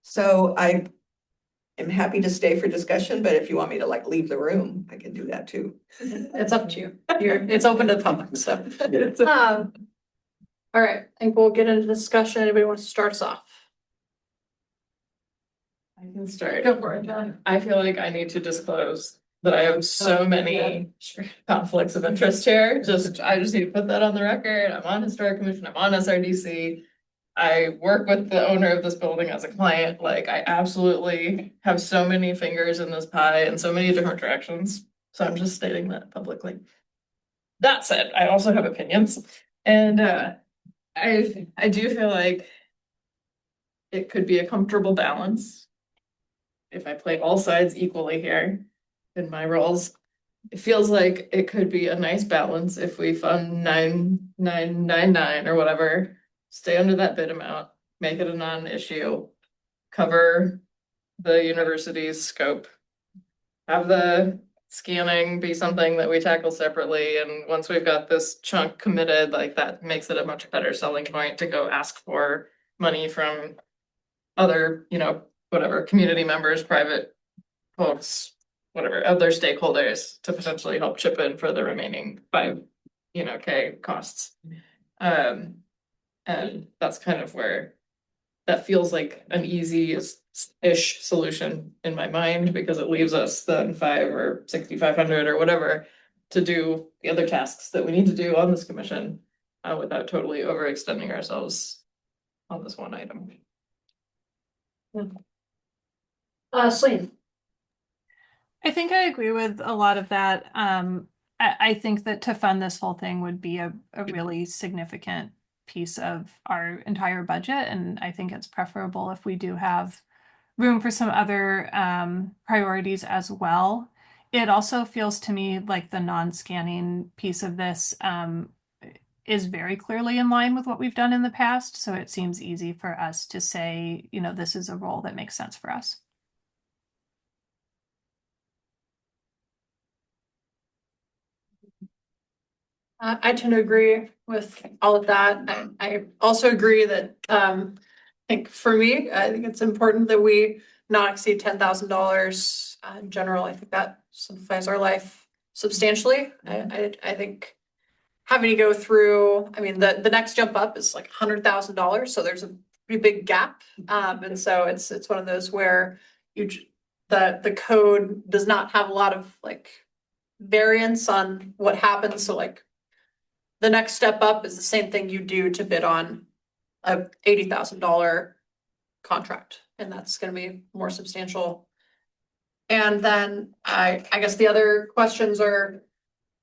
So I am happy to stay for discussion, but if you want me to like leave the room, I can do that too. It's up to you. It's open to the public, so. All right, I think we'll get into discussion. Anybody wants to start us off? I can start. Go for it, John. I feel like I need to disclose that I have so many conflicts of interest here. I just need to put that on the record. I'm on Historic Commission, I'm on SRDC. I work with the owner of this building as a client. Like, I absolutely have so many fingers in this pie in so many different directions. So I'm just stating that publicly. That said, I also have opinions, and I do feel like it could be a comfortable balance if I play all sides equally here in my roles. It feels like it could be a nice balance if we fund 9,999 or whatever, stay under that bid amount, make it a non-issue, cover the university's scope, have the scanning be something that we tackle separately, and once we've got this chunk committed, like, that makes it a much better selling point to go ask for money from other, you know, whatever, community members, private folks, whatever, other stakeholders to potentially help chip in for the remaining 5, K costs. And that's kind of where that feels like an easy-ish solution in my mind, because it leaves us then 5 or 6,500 or whatever to do the other tasks that we need to do on this commission, without totally overextending ourselves on this one item. Celine. I think I agree with a lot of that. I think that to fund this whole thing would be a really significant piece of our entire budget, and I think it's preferable if we do have room for some other priorities as well. It also feels to me like the non-scanning piece of this is very clearly in line with what we've done in the past. So it seems easy for us to say, you know, this is a role that makes sense for us. I tend to agree with all of that. I also agree that, I think for me, I think it's important that we not exceed $10,000. In general, I think that simplifies our life substantially. I think having to go through, I mean, the next jump up is like $100,000, so there's a pretty big gap. And so it's one of those where the code does not have a lot of like variance on what happens. So like the next step up is the same thing you do to bid on a $80,000 contract, and that's gonna be more substantial. And then I guess the other questions are,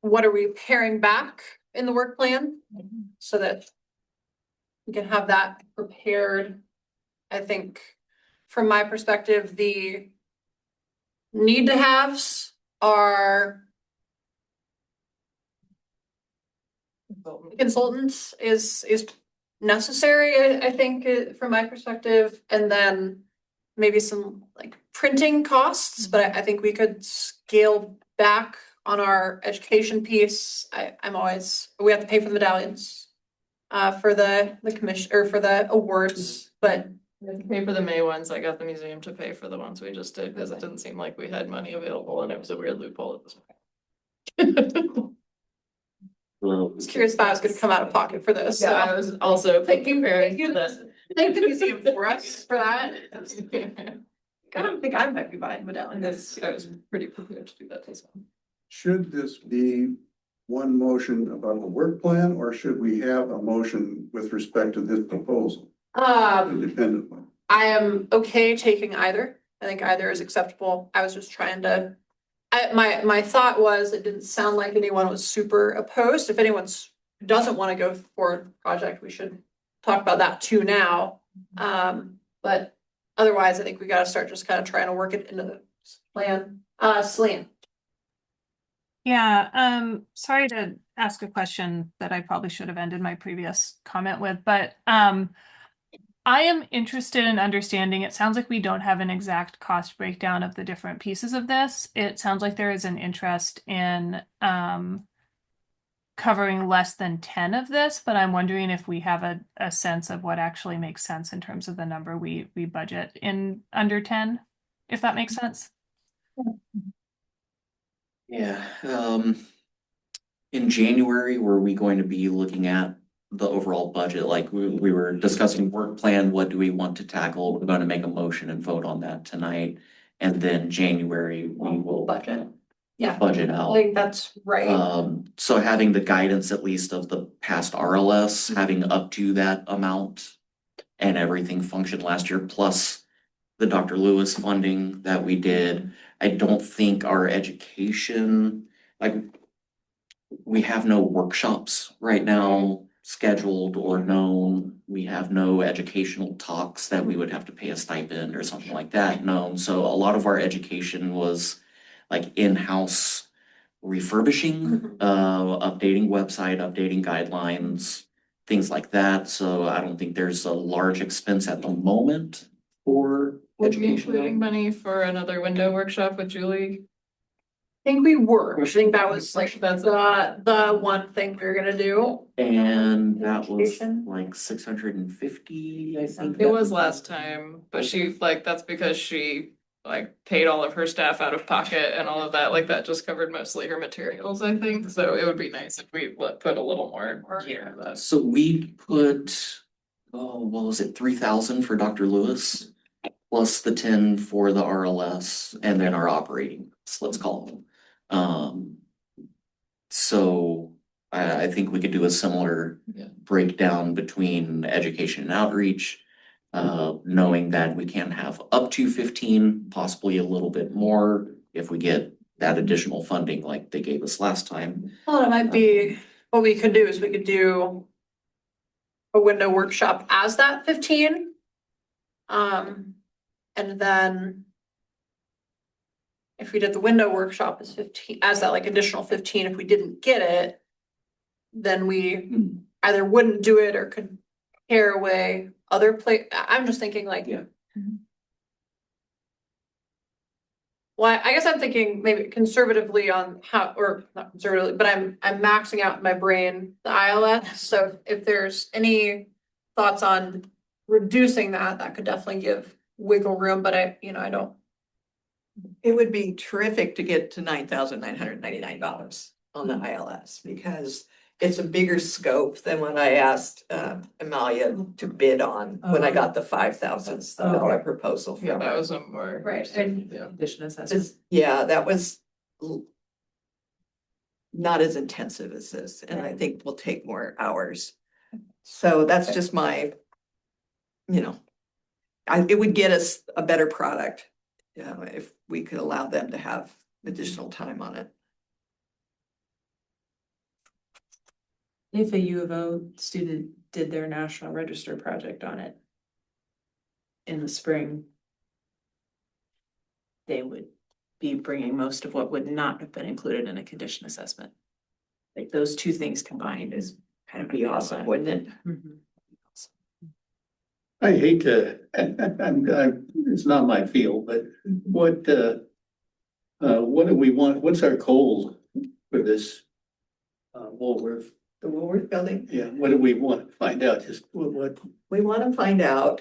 what are we paring back in the work plan? So that we can have that prepared. I think from my perspective, the need to haves are consultants is necessary, I think, from my perspective, and then maybe some like printing costs, but I think we could scale back on our education piece. We have to pay for the medallions for the commission or for the awards, but We have to pay for the May ones. I got the museum to pay for the ones we just did because it didn't seem like we had money available and it was a weird loophole at this point. I was curious if I was gonna come out of pocket for this. Yeah, I So was also thinking thank very you, thank the museum for us for that. I don't think I might be buying medallions. I was pretty prepared to do that as well. Should this be one motion about the work plan, or should we have a motion with respect to this proposal independently? I am okay taking either. I think either is acceptable. I was just trying to. My thought was, it didn't sound like anyone was super opposed. If anyone doesn't want to go for a project, we should talk about that too now. But otherwise, I think we gotta start just kind of trying to work it into the plan. Celine. Yeah, sorry to ask a question that I probably should have ended my previous comment with, but I am interested in understanding, it sounds like we don't have an exact cost breakdown of the different pieces of this. It sounds like there is an interest in covering less than 10 of this, but I'm wondering if we have a sense of what actually makes sense in terms of the number we budget in under 10, if that makes sense. Yeah, in January, were we going to be looking at the overall budget? Like we were discussing work plan, what do we want to tackle? We're gonna make a motion and vote on that tonight. And then January, we will Budget. Yeah. budget I out. think that's right. So having the guidance at least of the past RLS, having up to that amount and everything functioned last year, plus the Dr. Lewis funding that we did. I don't think our education, like, we have no workshops right now scheduled or known. We have no educational talks that we would have to pay a stipend or something like that known. So a lot of our education was like in-house refurbishing, updating website, updating guidelines, things like that. So I don't think there's a large expense at the moment for Would we be education. including money for another window workshop with Julie? I think we were. I think that was like That's- the one thing we were gonna do. And that was Education. like 650, I think. It was last time, but she, like, that's because she, like, paid all of her staff out of pocket and all of that, like, that just covered mostly her materials, I think, so it would be nice if we put a little more here. So we put, oh, what was it, 3,000 for Dr. Lewis? Plus the 10 for the RLS and then our operating, let's call them. So I think we could do a similar Yeah. breakdown between education and outreach. Knowing that we can have up to 15, possibly a little bit more if we get that additional funding like they gave us last time. Well, it might be, what we could do is we could do a window workshop as that 15. And then if we did the window workshop as 15, as that like additional 15, if we didn't get it, then we either wouldn't do it or could pare away other I'm just thinking like. Yeah. Well, I guess I'm thinking maybe conservatively on how, or not conservatively, but I'm maxing out in my brain the ILS. So if there's any thoughts on reducing that, that could definitely give wiggle room, but I don't. It would be terrific to get to $9,999 on the ILS because it's a bigger scope than what I asked Amalia to bid on when I got the $5,000 proposal Yeah, from that her. was a more. Right, and- Yeah. Condition assessment. Yeah, that was not as intensive as this, and I think will take more hours. So that's just my, it would get us a better product if we could allow them to have additional time on it. If a U of O student did their National Register project on it in the spring, they would be bringing most of what would not have been included in a condition assessment. Like those two things combined is kind of Be awesome, wouldn't it? Mhm. I hate to, it's not my field, but what do we want, what's our goal for this? Woolworth, The Woolworth Building. yeah, what do we want to find out, just what? We want to find out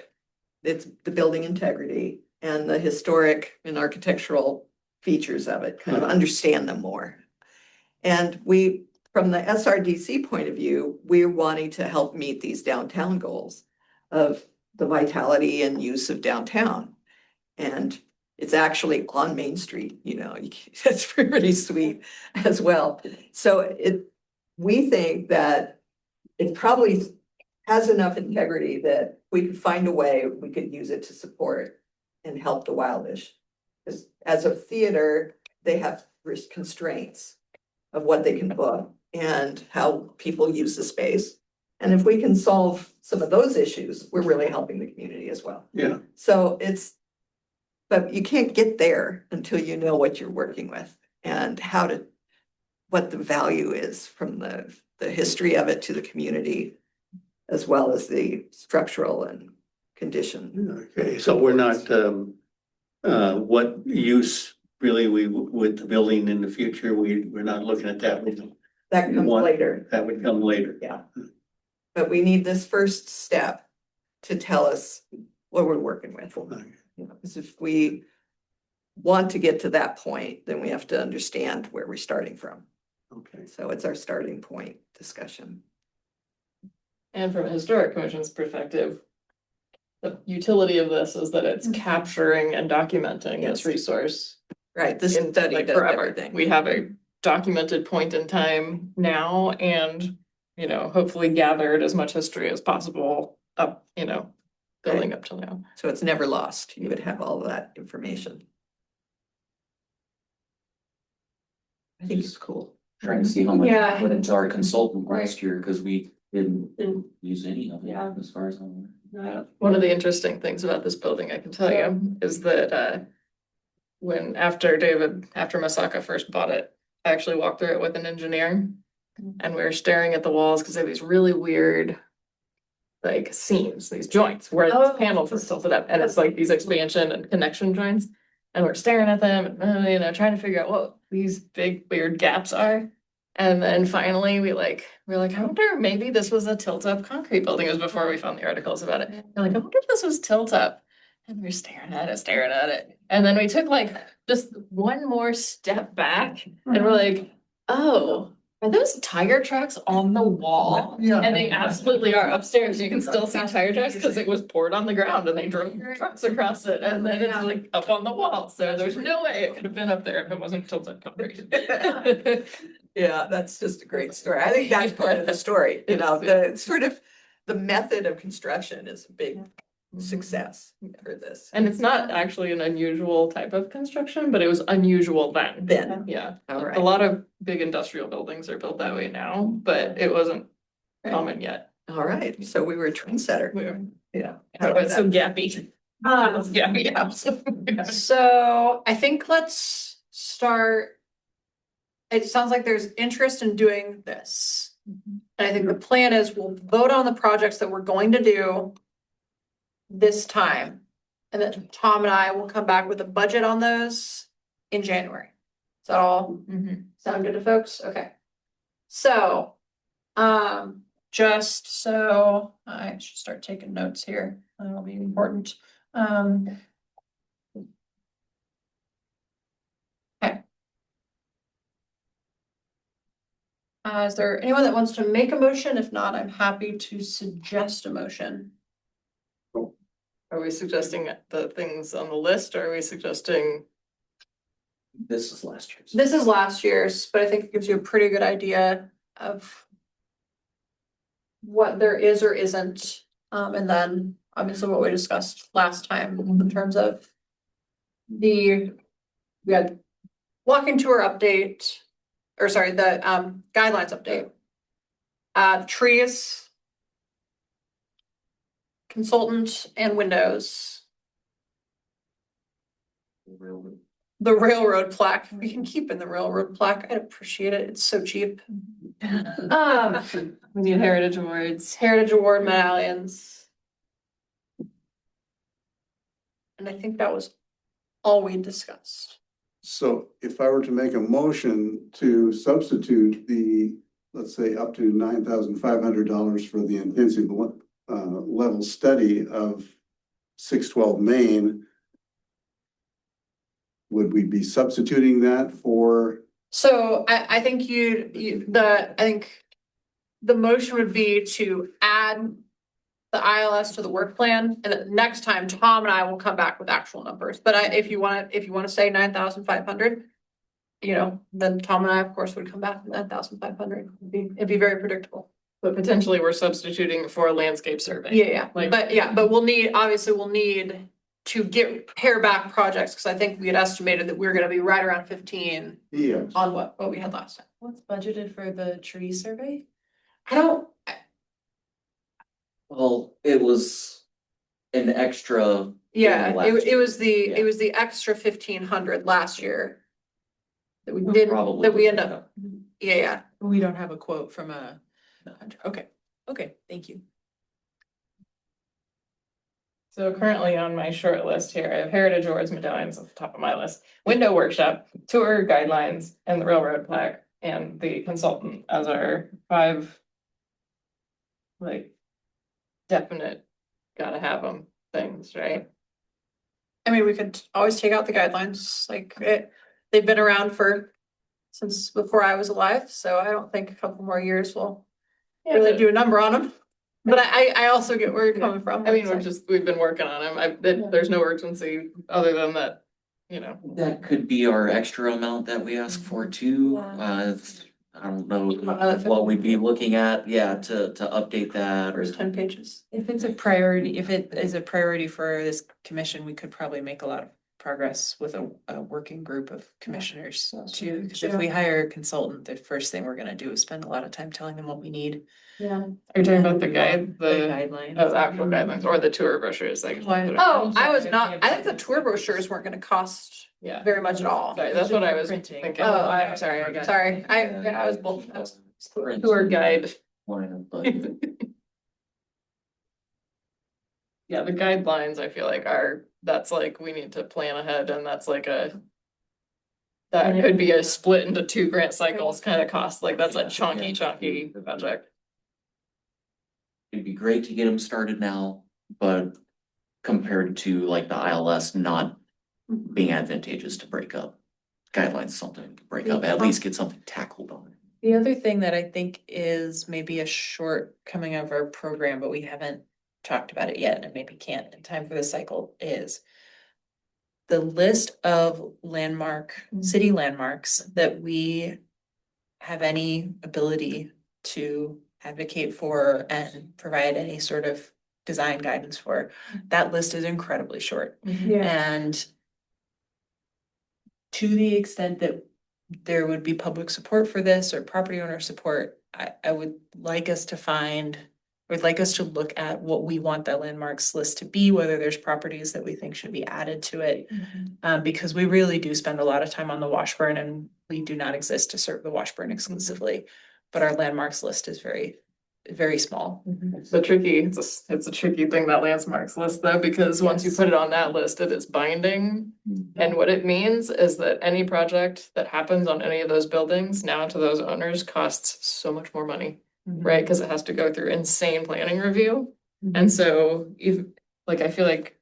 it's the building integrity and the historic and architectural features of it, kind of understand them more. And we, from the SRDC point of view, we're wanting to help meet these downtown goals of the vitality and use of downtown. And it's actually on Main Street, it's pretty sweet as well. So we think that it probably has enough integrity that we could find a way, we could use it to support and help the Wildish. Because as a theater, they have constraints of what they can book and how people use the space. And if we can solve some of those issues, we're really helping the community as well. Yeah, So but you can't get there until you know what you're working with and what the value is from the history of it to the community, as well as the structural and condition. okay, so we're not, what use really with the building in the future, we're not looking at that, That comes One- later, that would come later. yeah. But we need this first step to tell us what we're working with. Because if we want to get to that point, then we have to understand where we're starting from. Okay. So it's our starting point discussion. And from a historic commission's perspective, the utility of this is that it's capturing and documenting Yes. its resource Right, this in study like does forever. everything. We have a documented point in time now and, hopefully gathered as much history as possible up, building up till now. So it's never lost. You would have all of that information. I think it's cool. Trying to see how much Yeah. went into our consultant Right. last year, because we didn't Didn't- use any of it, Yeah. as far as I'm aware. One of the interesting things about this building, I can tell you, is that after Masaka first bought it, I actually walked through it with an engineer. And we were staring at the walls because they have these really weird like seams, these joints where Oh. this panel is tilted up, and it's like these expansion and connection joints. And we're staring at them and trying to figure out what these big weird gaps are. And then finally we're like, I wonder, maybe this was a tilt up concrete building. It was before we found the articles about it. We're like, I wonder if this was tilt up. And we're staring at it. And then we took like just one more step back and we're like, oh, are those tire tracks on the wall? Yeah. And they absolutely are upstairs. You can still see tire tracks because it was poured on the ground and they drove trucks across it. And then it's like up on the wall. So there's no way it could have been up there if it wasn't tilted concrete. Yeah, that's just a great story. I think that's part of the story, the sort of the method of construction is a big success for this. And it's not actually an unusual type of construction, but it was unusual then. Then, Yeah. all A right. lot of big industrial buildings are built that way now, but it wasn't common yet. All right, so we were a trendsetter. We were- Yeah. It's so gappy. Yeah, absolutely. So I think let's start. It sounds like there's interest in doing this. And I think the plan is we'll vote on the projects that we're going to do this time. And then Tom and I will come back with a budget on those in January. Is that all sound good to folks? Okay. So, just so I should start taking notes here. That'll be important. Okay. Is there anyone that wants to make a motion? If not, I'm happy to suggest a motion. Are we suggesting the things on the list, or are we suggesting? This is last year's. This is last year's, but I think it gives you a pretty good idea of what there is or isn't. And then obviously what we discussed last time in terms of we had walking tour update, or sorry, the guidelines update. Trees, consultant and windows. The railroad plaque, we can keep in the railroad plaque. I'd appreciate it. It's so cheap. We need heritage awards. Heritage Award medallions. And I think that was all we discussed. So if I were to make a motion to substitute the, let's say, up to $9,500 for the intensive level study of 612 Main, would we be substituting that for? So I think I think the motion would be to add the ILS to the work plan, and then next time Tom and I will come back with actual numbers. But if you want to say 9,500, then Tom and I, of course, would come back with 9,500. It'd be very predictable. But potentially we're substituting for a landscape survey. Yeah, Like- but we'll need to pare back projects, because I think we had estimated that we were gonna be right around 15 Yes. on what we had last time. What's budgeted for the tree survey? Well, it was an extra. Yeah, last it year. was Yeah. it was the extra 1,500 last year. That we didn't, Probably that we would end have up, yeah. We don't have a quote from a, No. okay, thank you. So currently on my short list here, I have heritage awards medallions at the top of my list, window workshop, tour guidelines, and the railroad plaque, and the consultant as our 5. Like, definite, gotta have them things, right? I mean, we could always take out the guidelines, they've been around since before I was alive, so I don't think a couple more years will really do a number on them. But I also get where you're coming from. I mean, we've been working on them. There's no urgency other than that, That could be our extra amount that we ask for too. I don't know what we'd be looking at, to update that or. First 10 pages. If it's a priority, if it is a priority for this commission, we could probably make a lot of progress with a working group of commissioners too. Because if we hire a consultant, the first thing we're gonna do is spend a lot of time telling them what we need. Yeah. Are you talking about the The guide, guidelines. the actual guidelines or the tour brochures? Like, Oh, I was not, I think the tour brours weren't gonna cost yeah, very much at all. sorry, that's what I was Printing. thinking. Oh, I'm sorry, I got. Sorry, I was both. Tour guide. Line of budget. Yeah, the guidelines, I feel like that's like, we need to plan ahead, and that's like that could be a split into 2 grant cycles kind of cost, like that's a chunky project. It'd be great to get them started now, but compared to like the ILS not being advantageous to break up. Guidelines, something to break up, at least get something tackled on it. The other thing that I think is maybe a shortcoming of our program, but we haven't talked about it yet and maybe can't in time for the cycle, is the list of city landmarks that we have any ability to advocate for and provide any sort of design guidance for. That list is incredibly short. And to the extent that there would be public support for this or property owner support, I would like us to find would like us to look at what we want that landmarks list to be, whether there's properties that we think should be added to it. Because we really do spend a lot of time on the Washburn and we do not exist to serve the Washburn exclusively. But our landmarks list is very small. It's a tricky thing, that landmarks list though, because once you Yes. put it on that list, it is binding. And what it means is that any project that happens on any of those buildings now to those owners costs so much more money, right? Cause it has to go through insane planning review. And so if, like, I feel like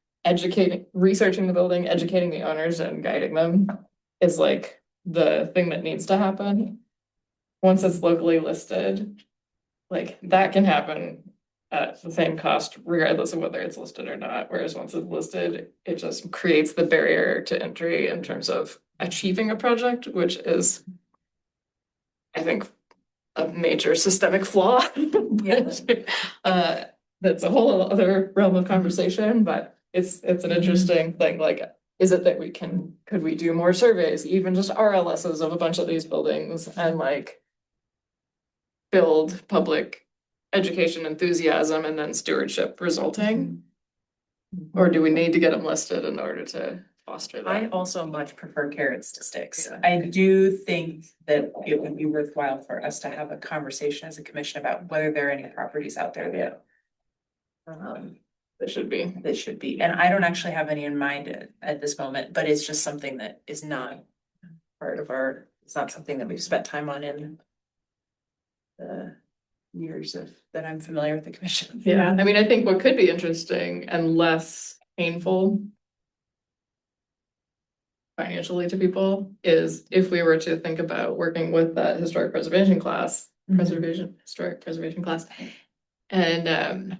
researching the building, educating the owners and guiding them is like the thing that needs to happen. Once it's locally listed, like that can happen at the same cost regardless of whether it's listed or not. Whereas once it's listed, it just creates the barrier to entry in terms of achieving a project, which is, I think, a major systemic flaw. That's a whole other realm of conversation, but it's an interesting thing, like, is it that could we do more surveys, even just RLSs of a bunch of these buildings and like build public education enthusiasm and then stewardship resulting? Or do we need to get them listed in order to foster I that? also much prefer carrots to sticks. Yeah. I do think that it would be worthwhile for us to have a conversation as a commission about whether there are any properties out there that It should be. that should be, and I don't actually have any in mind at this moment, but it's just something that is not part of it's not something that we've spent time on in the years that I'm familiar with the commission. Yeah, I mean, I think what could be interesting and less painful financially to people is if we were to think about working with that historic preservation class, historic preservation class. And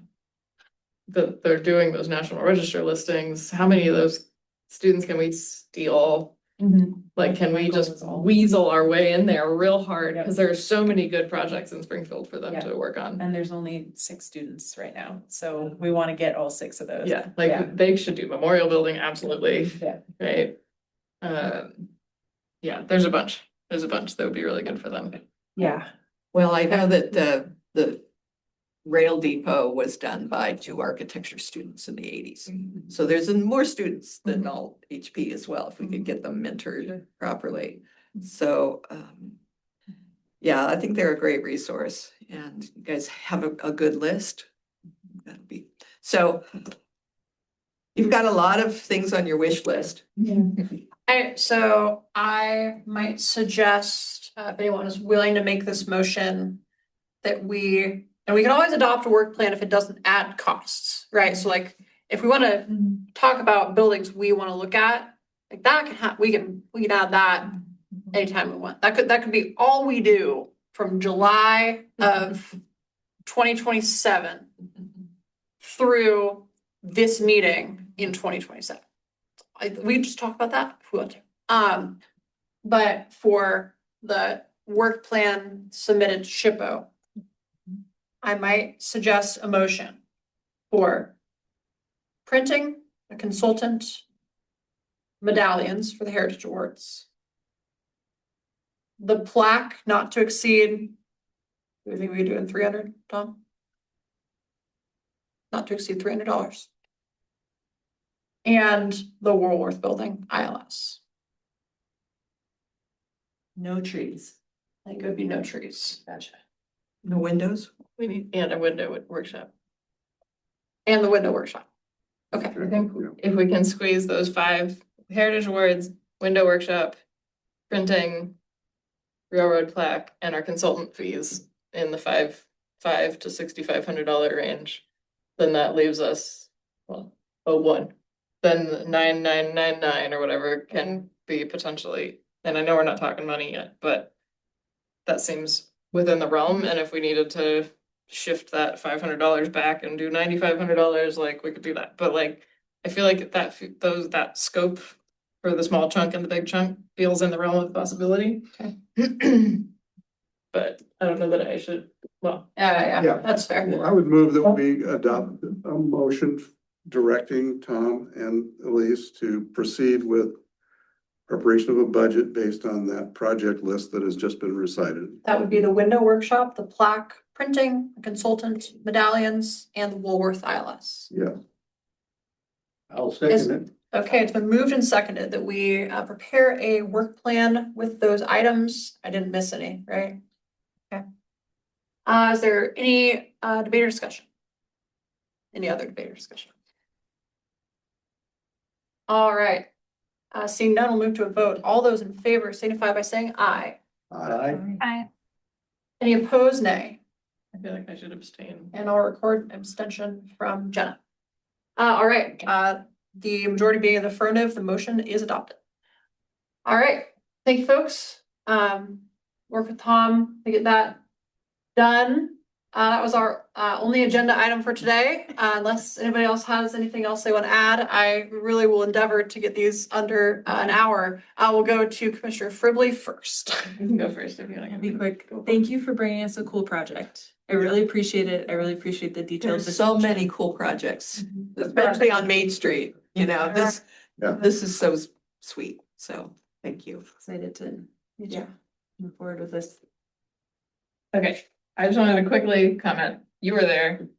they're doing those National Register listings, how many of those students can we steal? Like, can we just weasel our way in there real hard? Because there are so many good projects in Springfield for them Yeah. to work on. And there's only 6 students right now, so we want to get all 6 of those. Yeah, like they should do memorial building, absolutely. Yeah. Right? Yeah, there's a bunch that would be really good for them. Yeah. Well, I know that the rail depot was done by 2 architecture students in the 80s. So there's more students than all HP as well, if we could get them mentored properly. So, yeah, I think they're a great resource and you guys have a good list. That'll be, so you've got a lot of things on your wish list. So I might suggest, if anyone is willing to make this motion, that we can always adopt a work plan if it doesn't add costs, right? So like, if we wanna talk about buildings we wanna look at, like that can we can add that anytime we want. That could be all we do from July of 2027 through this meeting in 2027. We just talk about that if we want to. But for the work plan submitted to SHPO, I might suggest a motion for printing a consultant medallions for the Heritage Awards. The plaque not to exceed, do we think we could do it in 300, Tom? Not to exceed $300. And the Woolworth Building, ILS. No trees. I think it would be no trees. Gotcha. No windows? We need, and a window workshop. And the window workshop. Okay. I think if we can squeeze those 5 heritage awards, window workshop, printing, railroad plaque, and our consultant fees in the $5 to $6,500 range, then that leaves us, well, 1. Then 9,999 or whatever can be potentially, and I know we're not talking money yet, but that seems within the realm, and if we needed to shift that $500 back and do $9,500, like we could do that, but like I feel like that scope for the small chunk and the big chunk feels in the realm of possibility. Okay. But I don't know that I should, well. Yeah, Yeah. that's fair. Well, I would move that we adopt a motion directing Tom and Elise to proceed with preparation of a budget based on that project list that has just been recited. That would be the window workshop, the plaque Printing, a consultant, medallions, and the Woolworth ILS. Yeah. I'll second it. Okay, it's been moved and seconded that we prepare a work plan with those items. I didn't miss any, right? Okay. Is there any debate or discussion? Any other debate or discussion? All right. Seeing none, we'll move to a vote. All those in favor signify by saying aye. I Any opposed, nay? I feel like I should abstain. And I'll record abstention from Jenna. All right, the majority being in the affirmative, the motion is adopted. All right, thank you, folks. Work with Tom to get that done. That was our only agenda item for today. Unless anybody else has anything else they want to add, I really will endeavor to get these under an hour. I will go to Commissioner Fribley first. You can go first if you want to. Be quick. Thank you for bringing us a cool project. I really appreciate it. I really appreciate the details. There's so many cool projects, especially on Main Street, you know, this, Yeah. this is so sweet, so thank you. Excited to, move forward with this. Okay, I just wanted to quickly comment. You were there.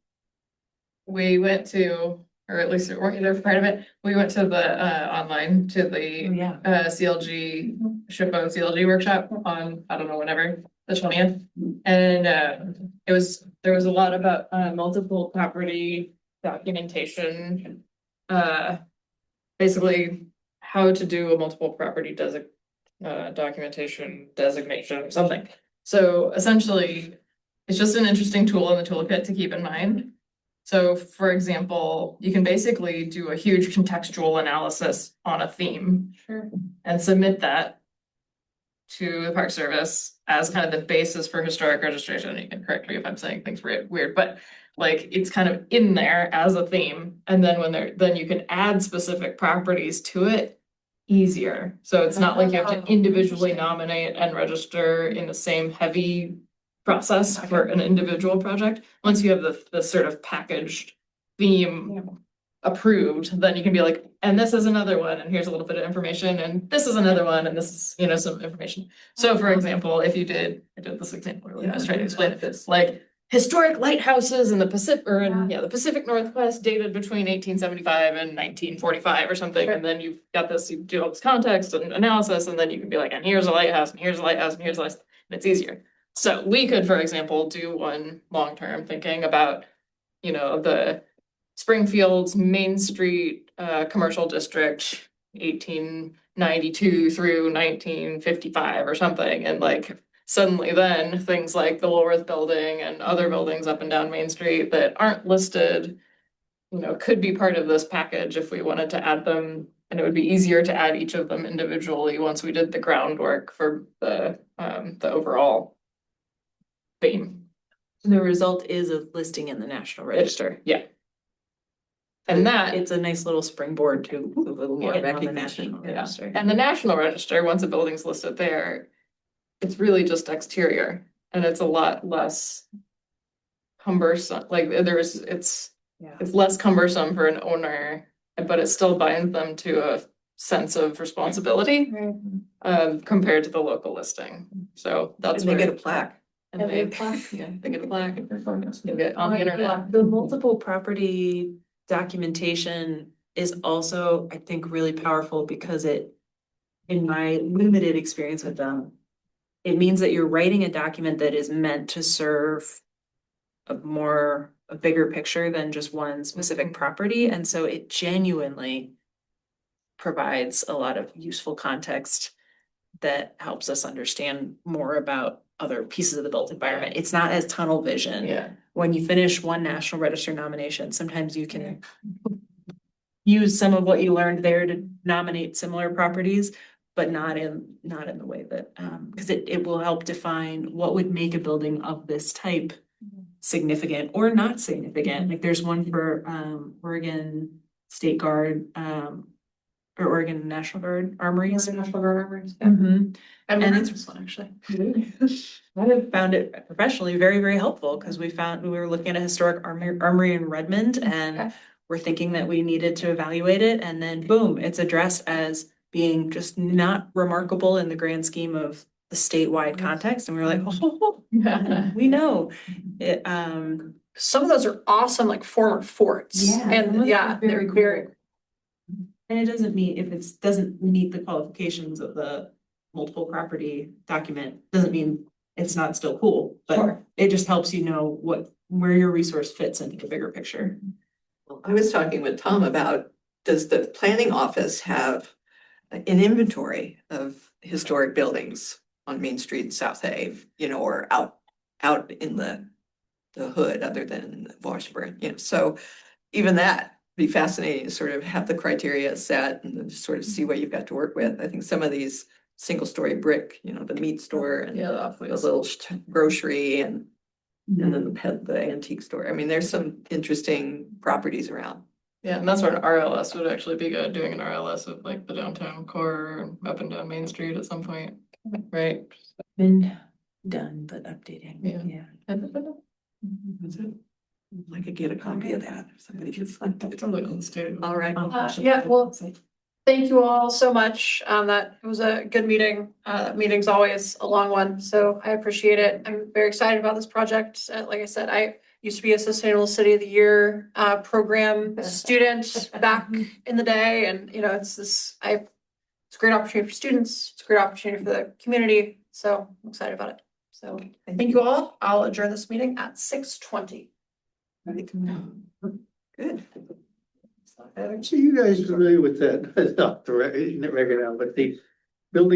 We went to, or at least weren't you there for part of it? We went to the online to the Yeah. CLG SHPO CLG workshop on, I don't know, whenever, the 20th. And there was a lot about multiple property documentation. Basically how to do a multiple property documentation designation, something. So essentially, it's just an interesting tool in the toolkit to keep in mind. So for example, you can basically do a huge contextual analysis on a theme. Sure. And submit that to the Park Service as kind of the basis for historic registration. You can correct me if I'm saying things weird, but like it's kind of in there as a theme. And then then you can add specific properties to it easier. So it's not like you have to individually nominate and register in the same heavy process for an individual project. Once you have the sort of packaged theme approved, then you can be like, and this is another one, and here's a little bit of information, and this is another one, and this is, some information. So for example, if you I did this example earlier, I was trying to explain it, like historic lighthouses in the Pacific, the Pacific Northwest dated between 1875 and 1945 or something, and then you've got this, you do all this context and analysis, and then you can be like, and here's a lighthouse, and here's a lighthouse, and here's a lighthouse, and it's easier. So we could, for example, do one long-term thinking about, the Springfield's Main Street commercial district, 1892 through 1955 or something, and like suddenly then things like the Lorth Building and other buildings up and down Main Street that aren't listed, could be part of this package if we wanted to add them, and it would be easier to add each of them individually once we did the groundwork for the overall theme. The result is a listing in the National Register. Yeah. And that, It's a nice little springboard to a little more Yeah, recognition. recognition, Register. and the National Register, once a building's listed there, it's really just exterior, and it's a lot less cumbersome, like it's less cumbersome for an owner, but it still binds them to a sense of responsibility compared to the local listing. So that's And they where. get a plaque. And they get a plaque. You'll get on the internet. The multiple property documentation is also, I think, really powerful because in my limited experience with them, it means that you're writing a document that is meant to serve a bigger picture than just one specific property. And so it genuinely provides a lot of useful context that helps us understand more about other pieces of the built environment. It's not as tunnel vision. Yeah. When you finish one National Register nomination, sometimes you can use some of what you learned there to nominate similar properties, but not in the way that, because it will help define what would make a building of this type significant or not significant. Like there's one for Oregon State Guard, or Oregon National Guard Armories. National Guard Armories. Mhm. And And it's it's- this one, actually. I have found it professionally very, very helpful because we were looking at a historic armory in Redmond and Okay. we're thinking that we needed to evaluate it, and then boom, it's addressed as being just not remarkable in the grand scheme of the statewide context, and we were like, oh, we know. It, Some of those are awesome, like former forts. Yeah, And those are yeah, very they're very, and it doesn't meet, if it's, doesn't meet the qualifications of the multiple property document, doesn't mean it's not still cool, but Sure. it just helps you know where your resource fits into the bigger picture. I was talking with Tom about, does the planning office have an inventory of historic buildings on Main Street in South Ave, or out in the hood other than Washburn, so even that be fascinating to sort of have the criteria set and then just sort of see what you've got to work with. I think some of these single-story brick, the meat store and Yeah, off the wheels. little grocery and then the antique store. I mean, there's some interesting properties around. Yeah, and that's where an RLS would actually be good, doing an RLS of like the downtown core and up and down Main Street at some point, right? Been done, but updating, Yeah. That's it. I could get a copy of that if somebody could find it. Totally on stage. All right. yeah, well, thank you all so much. That was a good meeting. Meeting's always a long one, so I appreciate it. I'm very excited about this project. Like I said, I used to be a Sustainable City of the Year program student back in the day, and it's a great opportunity for students. It's a great opportunity for the community. So I'm excited about it. So thank you all. I'll adjourn this meeting at 6:20. Right. Good. So you guys familiar with that, not the record now, but